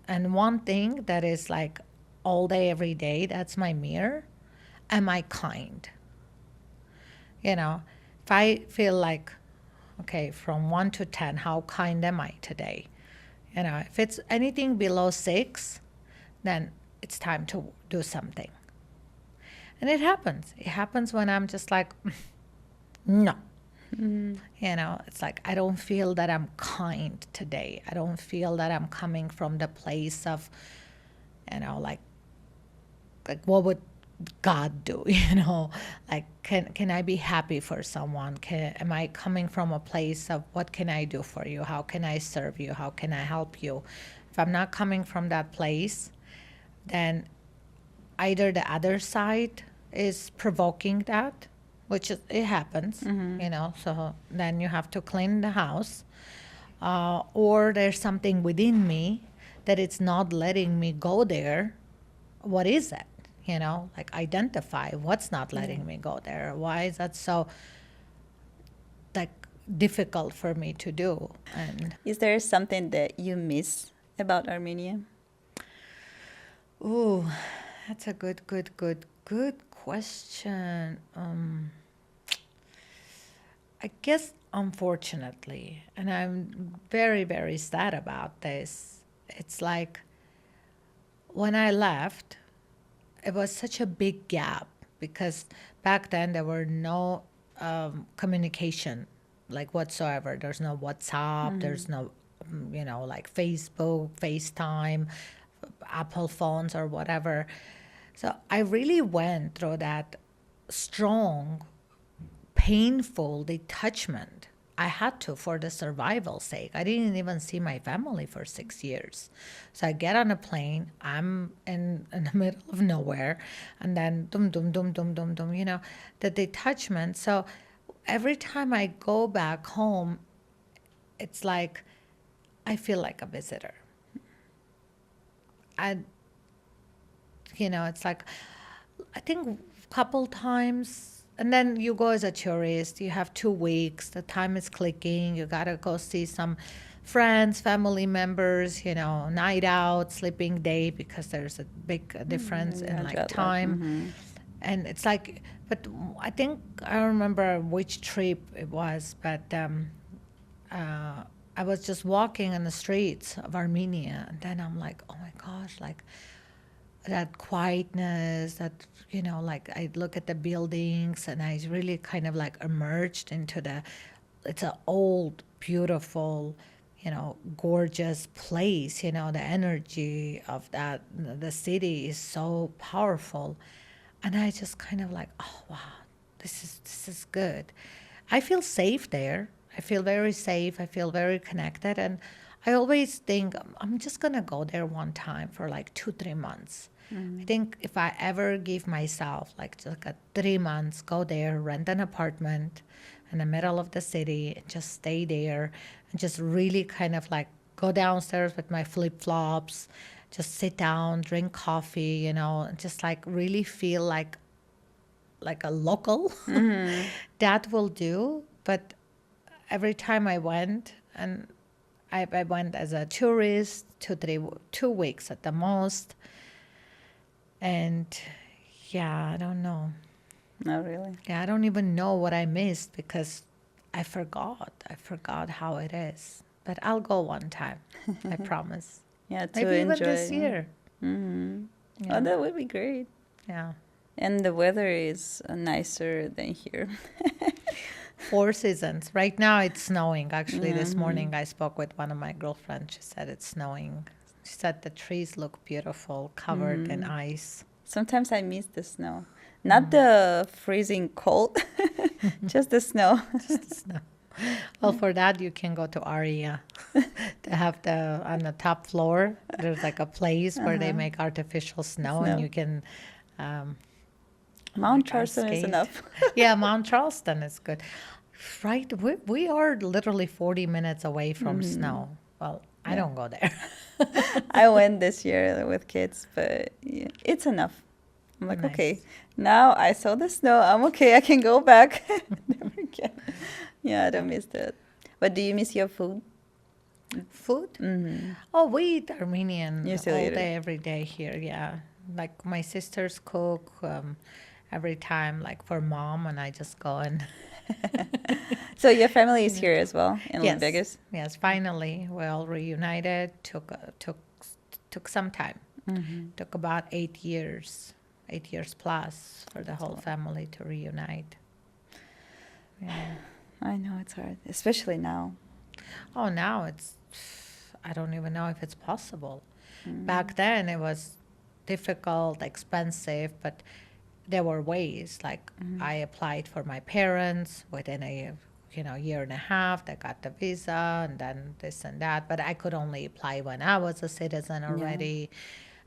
and one thing that is like all day, every day, that's my mirror, am I kind? You know, if I feel like, okay, from 1 to 10, how kind am I today? You know, if it's anything below 6, then it's time to do something. And it happens. It happens when I'm just like, no. It's like I don't feel that I'm kind today. I don't feel that I'm coming from the place of, like what would God do? Like can I be happy for someone? Am I coming from a place of what can I do for you? How can I serve you? How can I help you? If I'm not coming from that place, then either the other side is provoking that, which it happens, so then you have to clean the house, or there's something within me that it's not letting me go there. What is it? Like identify what's not letting me go there. Why is that so like difficult for me to do? And is there something that you miss about Armenia? ooh, that's a good question. I guess, unfortunately, and I'm very, very sad about this, it's like when I left, it was such a big gap because back then there were no communication like whatsoever. There's no WhatsApp, there's no, like Facebook, FaceTime, Apple phones or whatever. So I really went through that strong, painful detachment. I had to for the survival sake. I didn't even see my family for 6 years. So I get on a plane, I'm in the middle of nowhere, and then dum dum dum dum dum dum, the detachment. So every time I go back home, it's like I feel like a visitor. It's like I think a couple times, and then you go as a tourist, you have 2 weeks, the time is clicking, you gotta go see some friends, family members, night out, sleeping day, because there's a big difference in like time. And it's like, but I think I don't remember which trip it was, but I was just walking in the streets of Armenia, and then I'm like, oh my gosh, like that quietness, that, like I look at the buildings and I really kind of like emerged into it's an old, beautiful, gorgeous place, the energy of that, the city is so powerful. And I just kind of like, oh wow, this is good. I feel safe there. I feel very safe. I feel very connected. And I always think I'm just going to go there one time for like 2-3 months. I think if I ever give myself like just a 3 months, go there, rent an apartment in the middle of the city, and just stay there and just really kind of like go downstairs with my flip flops, just sit down, drink coffee, and just like really feel like a local, that will do. But every time I went, and I went as a tourist, 2 weeks at the most. And yeah, I don't know. Not really. Yeah, I don't even know what I missed because I forgot. I forgot how it is. But I'll go one time. I promise. Yeah, to Maybe enjoy even this year. Yeah. Oh, that would be great. Yeah. And the weather is nicer than here. 4 seasons. Right now it's snowing. Actually, this morning I spoke with one of my girlfriends. She said it's snowing. She said the trees look beautiful, covered in ice. Sometimes I miss the snow. Not the freezing cold, just the snow. Just the snow. Well, for that, you can go to Aria. They have on the top floor, there's like a place where they make artificial snow. And you can... Mount Charleston is enough. Yeah, Mount Charleston is good. Right, we are literally 40 minutes away from snow. Well, I don't go there. I went this year with kids, but yeah, it's enough. I'm like, Nice. okay, now I saw the snow. I'm okay. I can go back. Never again. Yeah, I don't miss that. But do you miss your food? Food? Oh, we eat Armenian You all still eat it? day, every day here. Yeah, like my sisters cook every time, like for mom, and I just go and. So your family is here as well in Las Yes. Vegas? Yes, finally, we all reunited. Took some time. Took about 8 years. 8 years plus for the whole family to reunite. Yeah. I know it's hard, especially now. Oh, now I don't even know if it's possible. Back then it was difficult, expensive, but there were ways. Like I applied for my parents within a year and a half. They got the visa and then this and that. But I could only apply when I was a citizen already.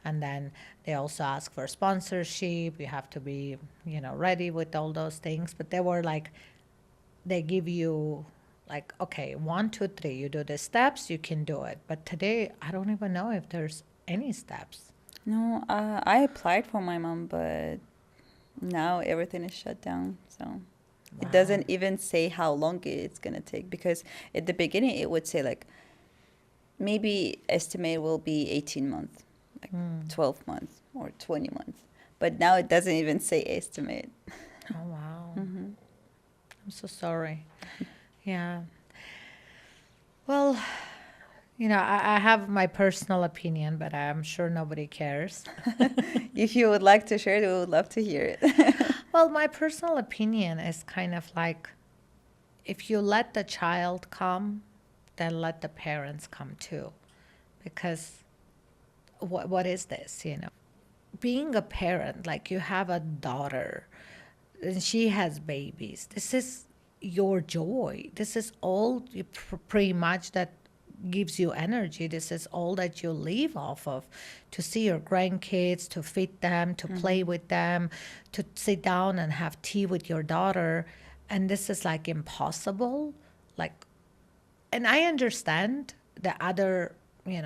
And then they also ask for sponsorship. You have to be, ready with all those things. But they were like, they give you like, okay, 1, 2, 3, you do the steps, you can do it. But today, I don't even know if there's any steps. No, I applied for my mom, but now everything is shut down. So it doesn't even say how long it's going to take, because at the beginning it would say like maybe estimate will be 18 months, like 12 months or 20 months. But now it doesn't even say estimate. Oh, wow. I'm so sorry. Yeah. Well, I have my personal opinion, but I'm sure nobody cares. If you would like to share it, we would love to hear it. Well, my personal opinion is kind of like, if you let the child come, then let the parents come too. Because what is this, Being a parent, like you have a daughter and she has babies. This is your joy. This is all pretty much that gives you energy. This is all that you live off of, to see your grandkids, to feed them, to play with them, to sit down and have tea with your daughter. And this is like impossible. And I understand the other,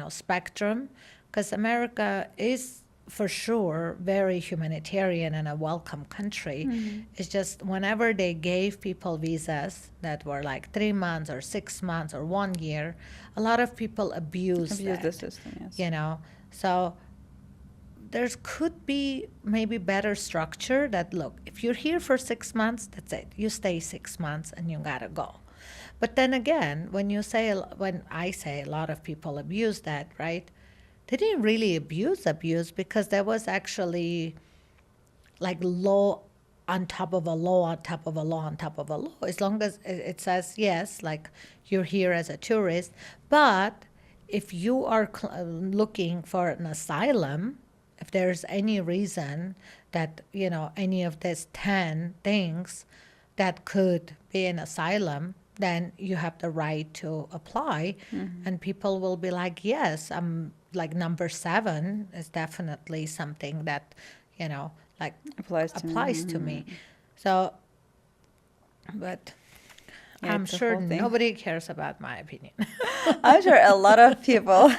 spectrum, because America is for sure very humanitarian and a welcome country. It's just whenever they gave people visas that were like 3 months or 6 months or 1 year, a lot of people abused the system, yes. So there could be maybe better structure that, look, if you're here for 6 months, that's it. You stay 6 months and you gotta go. But then again, when I say a lot of people abuse that, right? They didn't really abuse, because there was actually like law on top of a law on top of a law on top of a law. As long as it says, yes, like you're here as a tourist, but if you are looking for an asylum, if there's any reason that, any of these 10 things that could be an asylum, then you have the right to apply. And people will be like, yes, like number 7 is definitely something that, like applies to me. So, but Yeah, I'm it's a sure whole thing. nobody cares about my opinion. I'm sure a lot of people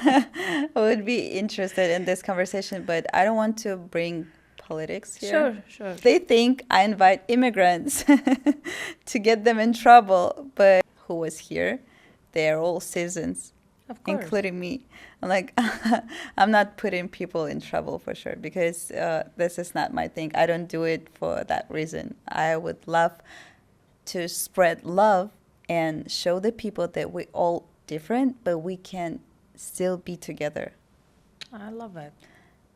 would be interested in this conversation, but I don't want to bring politics here. Sure. They think I invite immigrants to get them in trouble, but who was here? They're all citizens, Of course. including me. I'm like, I'm not putting people in trouble for sure, because this is not my thing. I don't do it for that reason. I would love to spread love and show the people that we're all different, but we can still be together. I love it.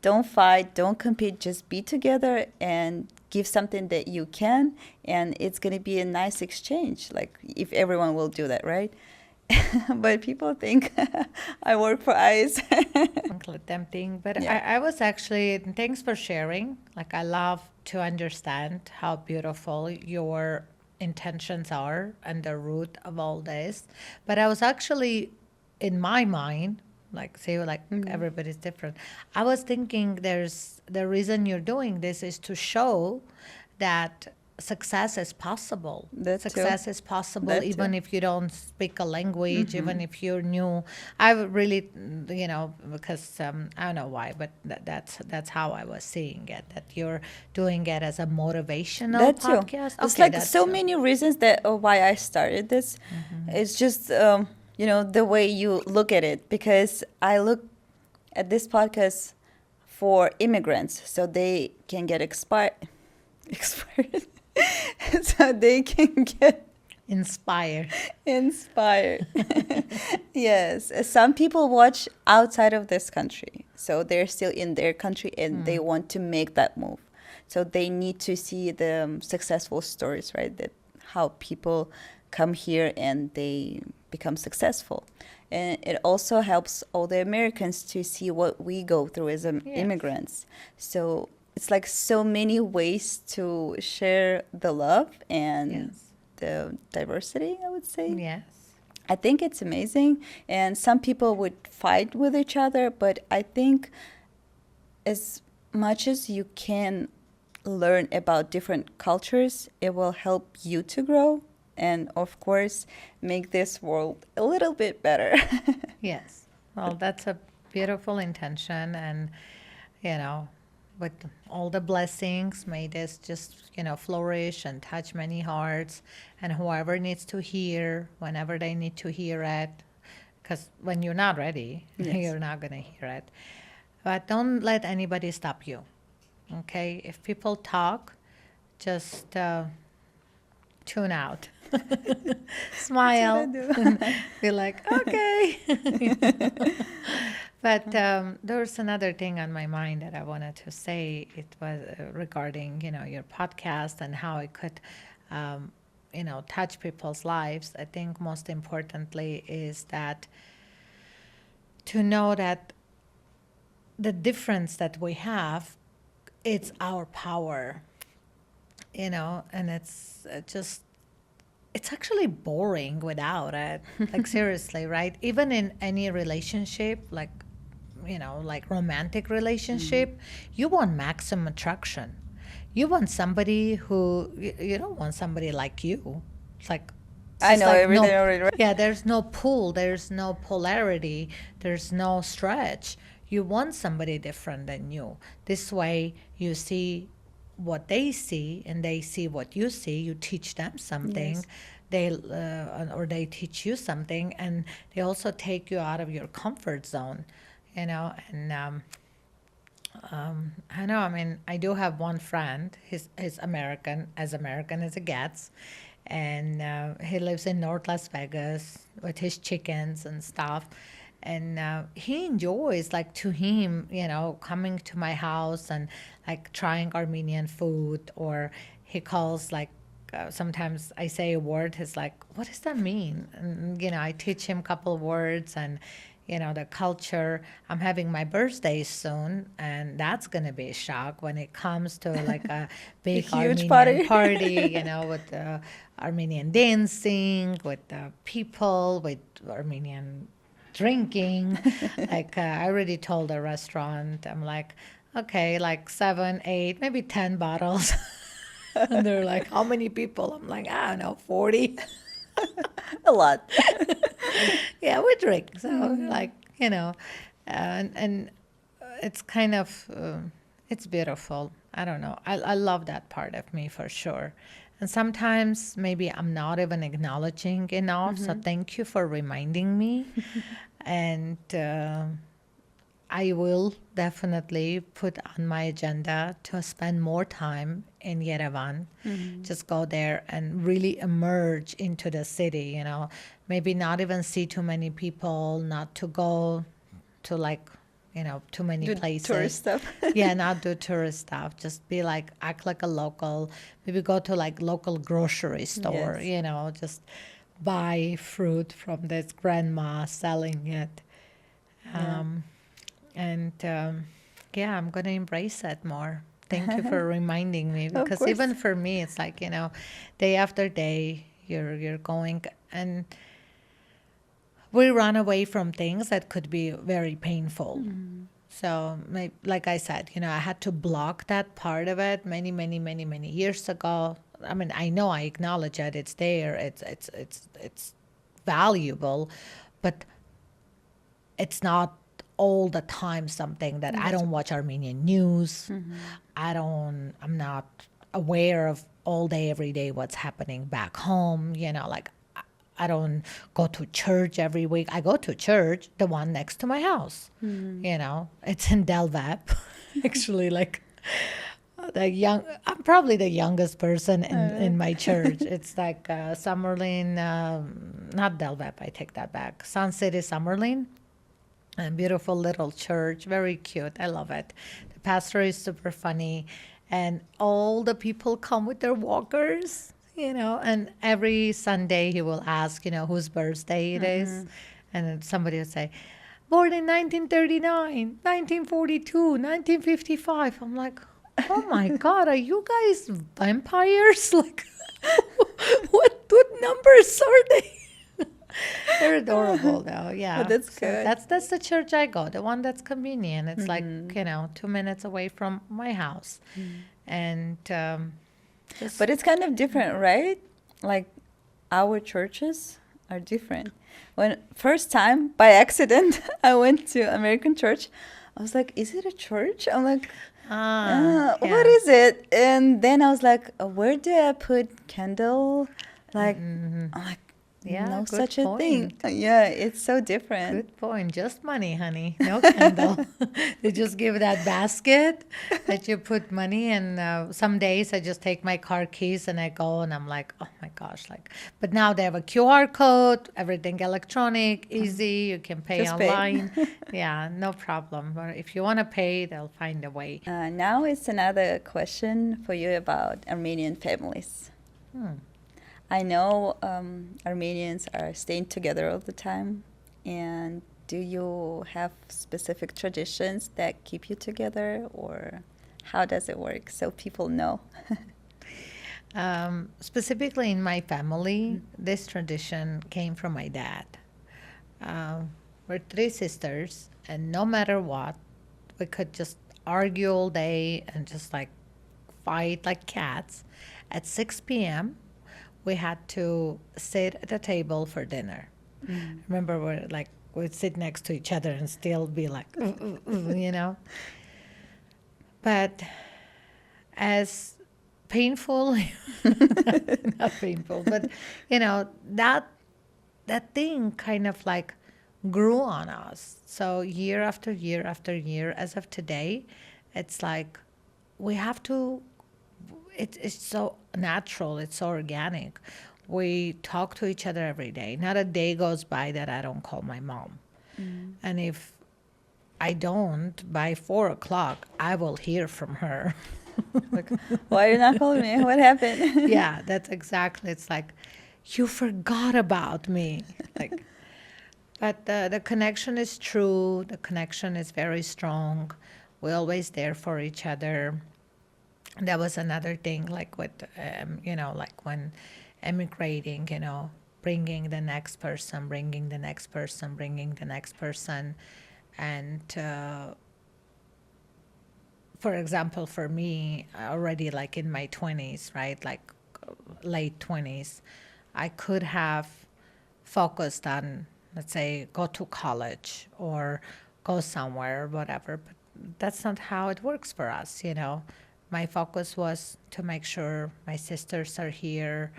Don't fight, don't compete, just be together and give something that you can, and it's going to be a nice exchange, like if everyone will do that, right? But people think I work for ICE. Tempting, but Yeah. I was actually, thanks for sharing. Like, I love to understand how beautiful your intentions are and the root of all this. But I was actually, in my mind, like, say, like everybody's different. I was thinking the reason you're doing this is to show that success is possible. That too. Success is possible That even too. if you don't speak a language, even if you're new. I would really, because I don't know why, but that's how I was seeing it. That you're doing it as a motivational That too. podcast. It's Okay, like that's so too. many reasons that why I started this. It's just the way you look at it, because I look at this podcast for immigrants so they can get expired, so they can get Inspired. inspired. Yes, some people watch outside of this country, so they're still in their country and they want to make that move. So they need to see the successful stories, right? That how people come here and they become successful. And it also helps all the Americans to see what we go through as immigrants. So it's like so many ways to share the love and the diversity, I would say. Yes. I think it's amazing. And some people would fight with each other, but I think as much as you can learn about different cultures, it will help you to grow and, of course, make this world a little bit better. Yes. Well, that's a beautiful intention. And, you know, with all the blessings, may this just, flourish and touch many hearts. And whoever needs to hear, whenever they need to hear it, because when you're not ready, you're not going to hear it. But don't let anybody stop you. Okay? If people talk, just tune out. Smile. Be like, okay. But there's another thing on my mind that I wanted to say. It was regarding, your podcast and how it could, touch people's lives. I think most importantly is that to know that the difference that we have, it's our power, and it's just, it's actually boring without it. Like, seriously, right? Even in any relationship, like romantic relationship, you want maximum attraction. You want somebody who, you don't want somebody like you. It's like, I know, like everything already. Right? Yeah, there's no pull, there's no polarity, there's no stretch. You want somebody different than you. This way, you see what they see, and they see what you see. You teach them something, or they teach you something, and they also take you out of your comfort zone. And I know. I mean, I do have one friend. He's American as it gets, and he lives in North Las Vegas with his chickens and stuff. And he enjoys, like, to him, coming to my house and like trying Armenian food, or he calls, like, sometimes I say a word, he's like, what does that mean? And I teach him a couple words, and the culture. I'm having my birthday soon, and that's going to be a shock when it comes to like a big huge Armenian party, with Armenian dancing, with people, with Armenian drinking. Like, I already told the restaurant, I'm like, okay, like 7, 8, maybe 10 bottles. And they're like, how many people? I'm like, I don't know, 40. A lot. Yeah, we drink. So, like, and it's kind of, it's beautiful. I don't know. I love that part of me for sure. And sometimes maybe I'm not even acknowledging enough. So thank you for reminding me. And I will definitely put on my agenda to spend more time in Yerevan. Just go there and really emerge into the city, maybe not even see too many people, not to go to, like, too many places. Tourist stuff. Yeah, not do tourist stuff. Just be like, act like a local. Maybe go to like local grocery store, just buy fruit from this grandma selling it. And yeah, I'm going to embrace it more. Thank you for reminding me, because even for me, it's like, day after day, you're going, and we run away from things that could be very painful. So, like I said, I had to block that part of it many, many, many, many years ago. I mean, I know, I acknowledge it. It's there. It's valuable, but it's not all the time something that I don't watch Armenian news. I'm not aware of all day, every day what's happening back home. Like, I don't go to church every week. I go to church, the one next to my house. It's in Delvap. Actually, like, I'm probably the youngest person in my church. It's like Summerlin, not Delvap, I take that back. Sun City, Summerlin. A beautiful little church, very cute. I love it. The pastor is super funny, and all the people come with their walkers, and every Sunday he will ask, whose birthday it is. And then somebody will say, born in 1939, 1942, 1955. I'm like, oh my God, are you guys vampires? Like, what numbers are they? They're adorable, though. Yeah, That's so good. that's the church I go, the one that's convenient. It's like 2 minutes away from my house, and just But it's kind of different, right? Like our churches are different. When first time by accident I went to American church, I was like, "Is it a church?" I'm like, "What yeah. is it?" And then I was like, "Where do I put candle?" Like, I'm like, Yeah, no good such a thing. point. Yeah, it's so different. Good point. Just money, honey. No candle. They just give that basket that you put money. And some days I just take my car keys and I go and I'm like, oh my gosh. But now they have a QR code, everything electronic, easy. You can pay Just pay. online. Yeah, no problem. But if you want to pay, they'll find a way. Now it's another question for you about Armenian families. I know Armenians are staying together all the time. And do you have specific traditions that keep you together, or how does it work so people know? Specifically in my family, this tradition came from my dad. We're three sisters, and no matter what, we could just argue all day and just like fight like cats. At 6 p.m., we had to sit at a table for dinner. Remember, we'd sit next to each other and still be like, But as painful, not painful, but that thing kind of like grew on us. So year after year after year, as of today, it's like we have to. It's so natural. It's so organic. We talk to each other every day. Not a day goes by that I don't call my mom. And if I don't, by 4 o'clock, I will hear from her. Like, why are you not calling me? What happened? Yeah, that's exactly. It's like, you forgot about me. But the connection is true. The connection is very strong. We're always there for each other. That was another thing, like with, like when emigrating, bringing the next person, bringing the next person, bringing the next person. And for example, for me, already like in my 20s, right, like late 20s, I could have focused on, let's say, go to college or go somewhere or whatever. But that's not how it works for us, My focus was to make sure my sisters are here,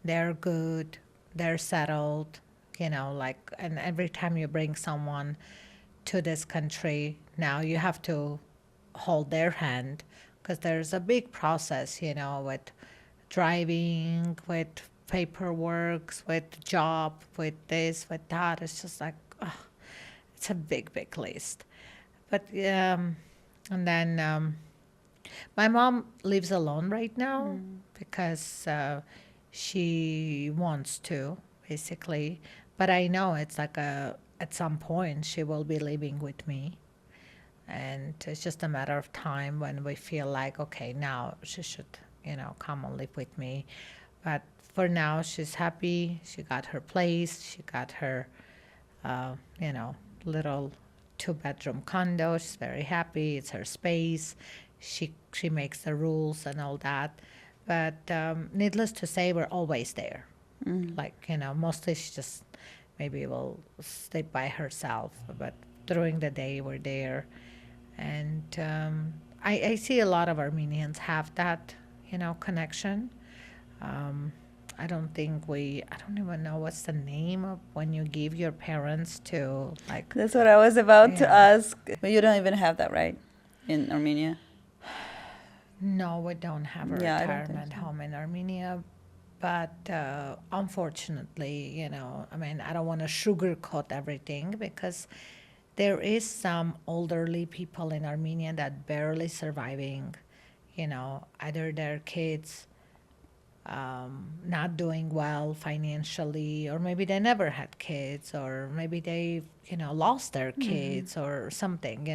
they're good, they're settled, and every time you bring someone to this country, now you have to hold their hand because there's a big process, with driving, with paperwork, with job, with this, with that. It's just like, it's a big, big list. But, and then, my mom lives alone right now because she wants to, basically. But I know it's like at some point she will be living with me. And it's just a matter of time when we feel like, okay, now she should, come and live with me. But for now, she's happy. She got her place. She got her, little 2-bedroom condo. She's very happy. It's her space. She makes the rules and all that. But needless to say, we're always there. Mostly she just maybe will stay by herself. But during the day, we're there. And I see a lot of Armenians have that, connection. I don't even know what's the name of when you give your parents to, like. That's what I was about to Yeah. ask. But you don't even have that, right? In Armenia? No, we don't have a Yeah, I don't think retirement so. home in Armenia. But unfortunately, I don't want to sugarcoat everything because there is some elderly people in Armenia that barely surviving, either their kids not doing well financially, or maybe they never had kids, or maybe they, lost their kids or something,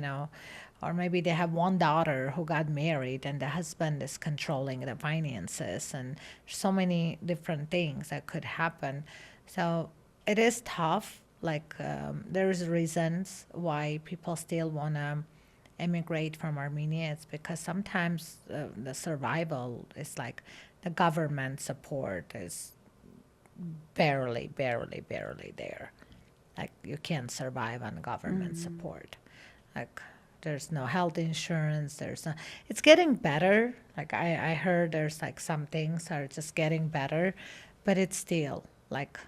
or maybe they have one daughter who got married and the husband is controlling the finances, and so many different things that could happen. So it is tough. Like, there's reasons why people still want to immigrate from Armenia. It's because sometimes the survival is like the government support is barely there. Like, you can't survive on government support. Like, there's no health insurance. It's getting better. Like, I heard there's like some things are just getting better, but it's still like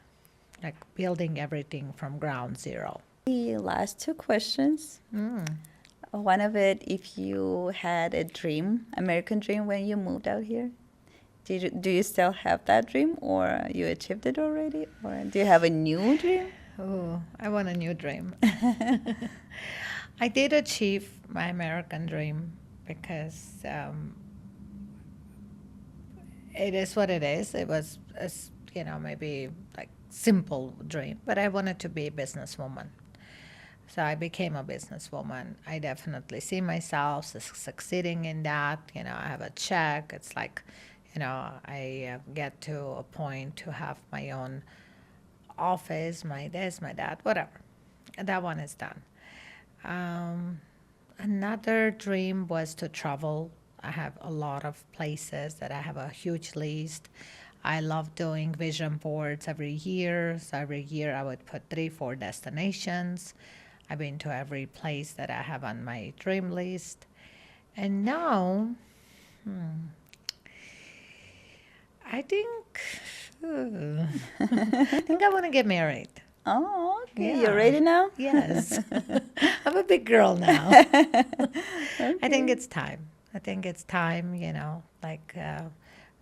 building everything from ground zero. The last two questions. One of it, if you had a dream, American dream, when you moved out here, do you still have that dream, or you achieved it already, or do you have a new dream? Oh, I want a new dream. I did achieve my American dream because it is what it is. It was, maybe like simple dream, but I wanted to be a businesswoman. So I became a businesswoman. I definitely see myself succeeding in that. I have a check. It's like, I get to a point to have my own office, my this, my that, whatever. That one is done. Another dream was to travel. I have a lot of places that I have a huge list. I love doing vision boards every year. So every year I would put 3-4 destinations. I've been to every place that I have on my dream list. And now, I think, I think I want to get married. Oh, okay. Yeah. You're ready now? Yes. I'm a big girl now. Okay. I think it's time.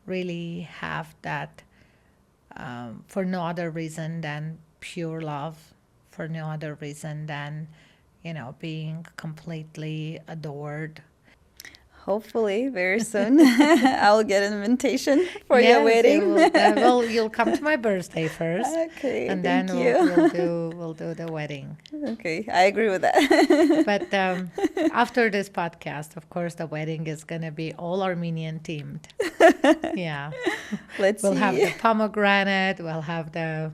Really have that for no other reason than pure love, for no other reason than, being completely adored. Hopefully, very soon, I'll get an invitation for your Yes, wedding. well, you'll come to my birthday first, Okay, and thank then you. we'll do the wedding. Okay, I agree with that. But after this podcast, of course, the wedding is going to be all Armenian themed. Yeah. Let's We'll see. have the pomegranate, we'll have the,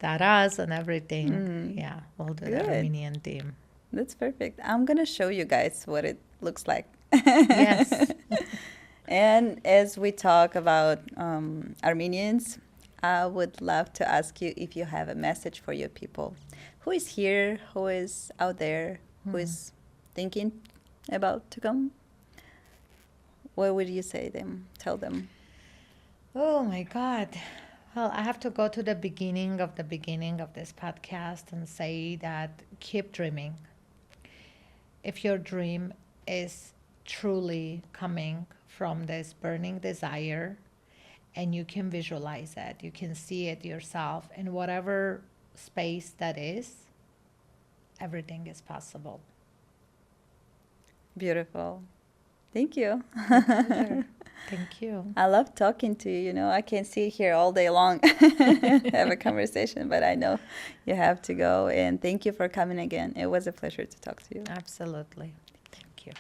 taras and everything. Yeah, we'll do the Good. Armenian theme. That's perfect. I'm gonna show you guys what it looks like. Yes. And as we talk about Armenians, I would love to ask you if you have a message for your people. Who is here? Who is out there? Who is thinking about to come? What would you say them? Tell them. Oh my God. Well, I have to go to the beginning of this podcast and say that keep dreaming. If your dream is truly coming from this burning desire and you can visualize it, you can see it yourself in whatever space that is, everything is possible. Beautiful. Thank you. Pleasure. Thank you. I love talking to you. I can sit here all day long, have a conversation, but I know you have to go. And thank you for coming again. It was a pleasure to talk to you. Absolutely. Thank you.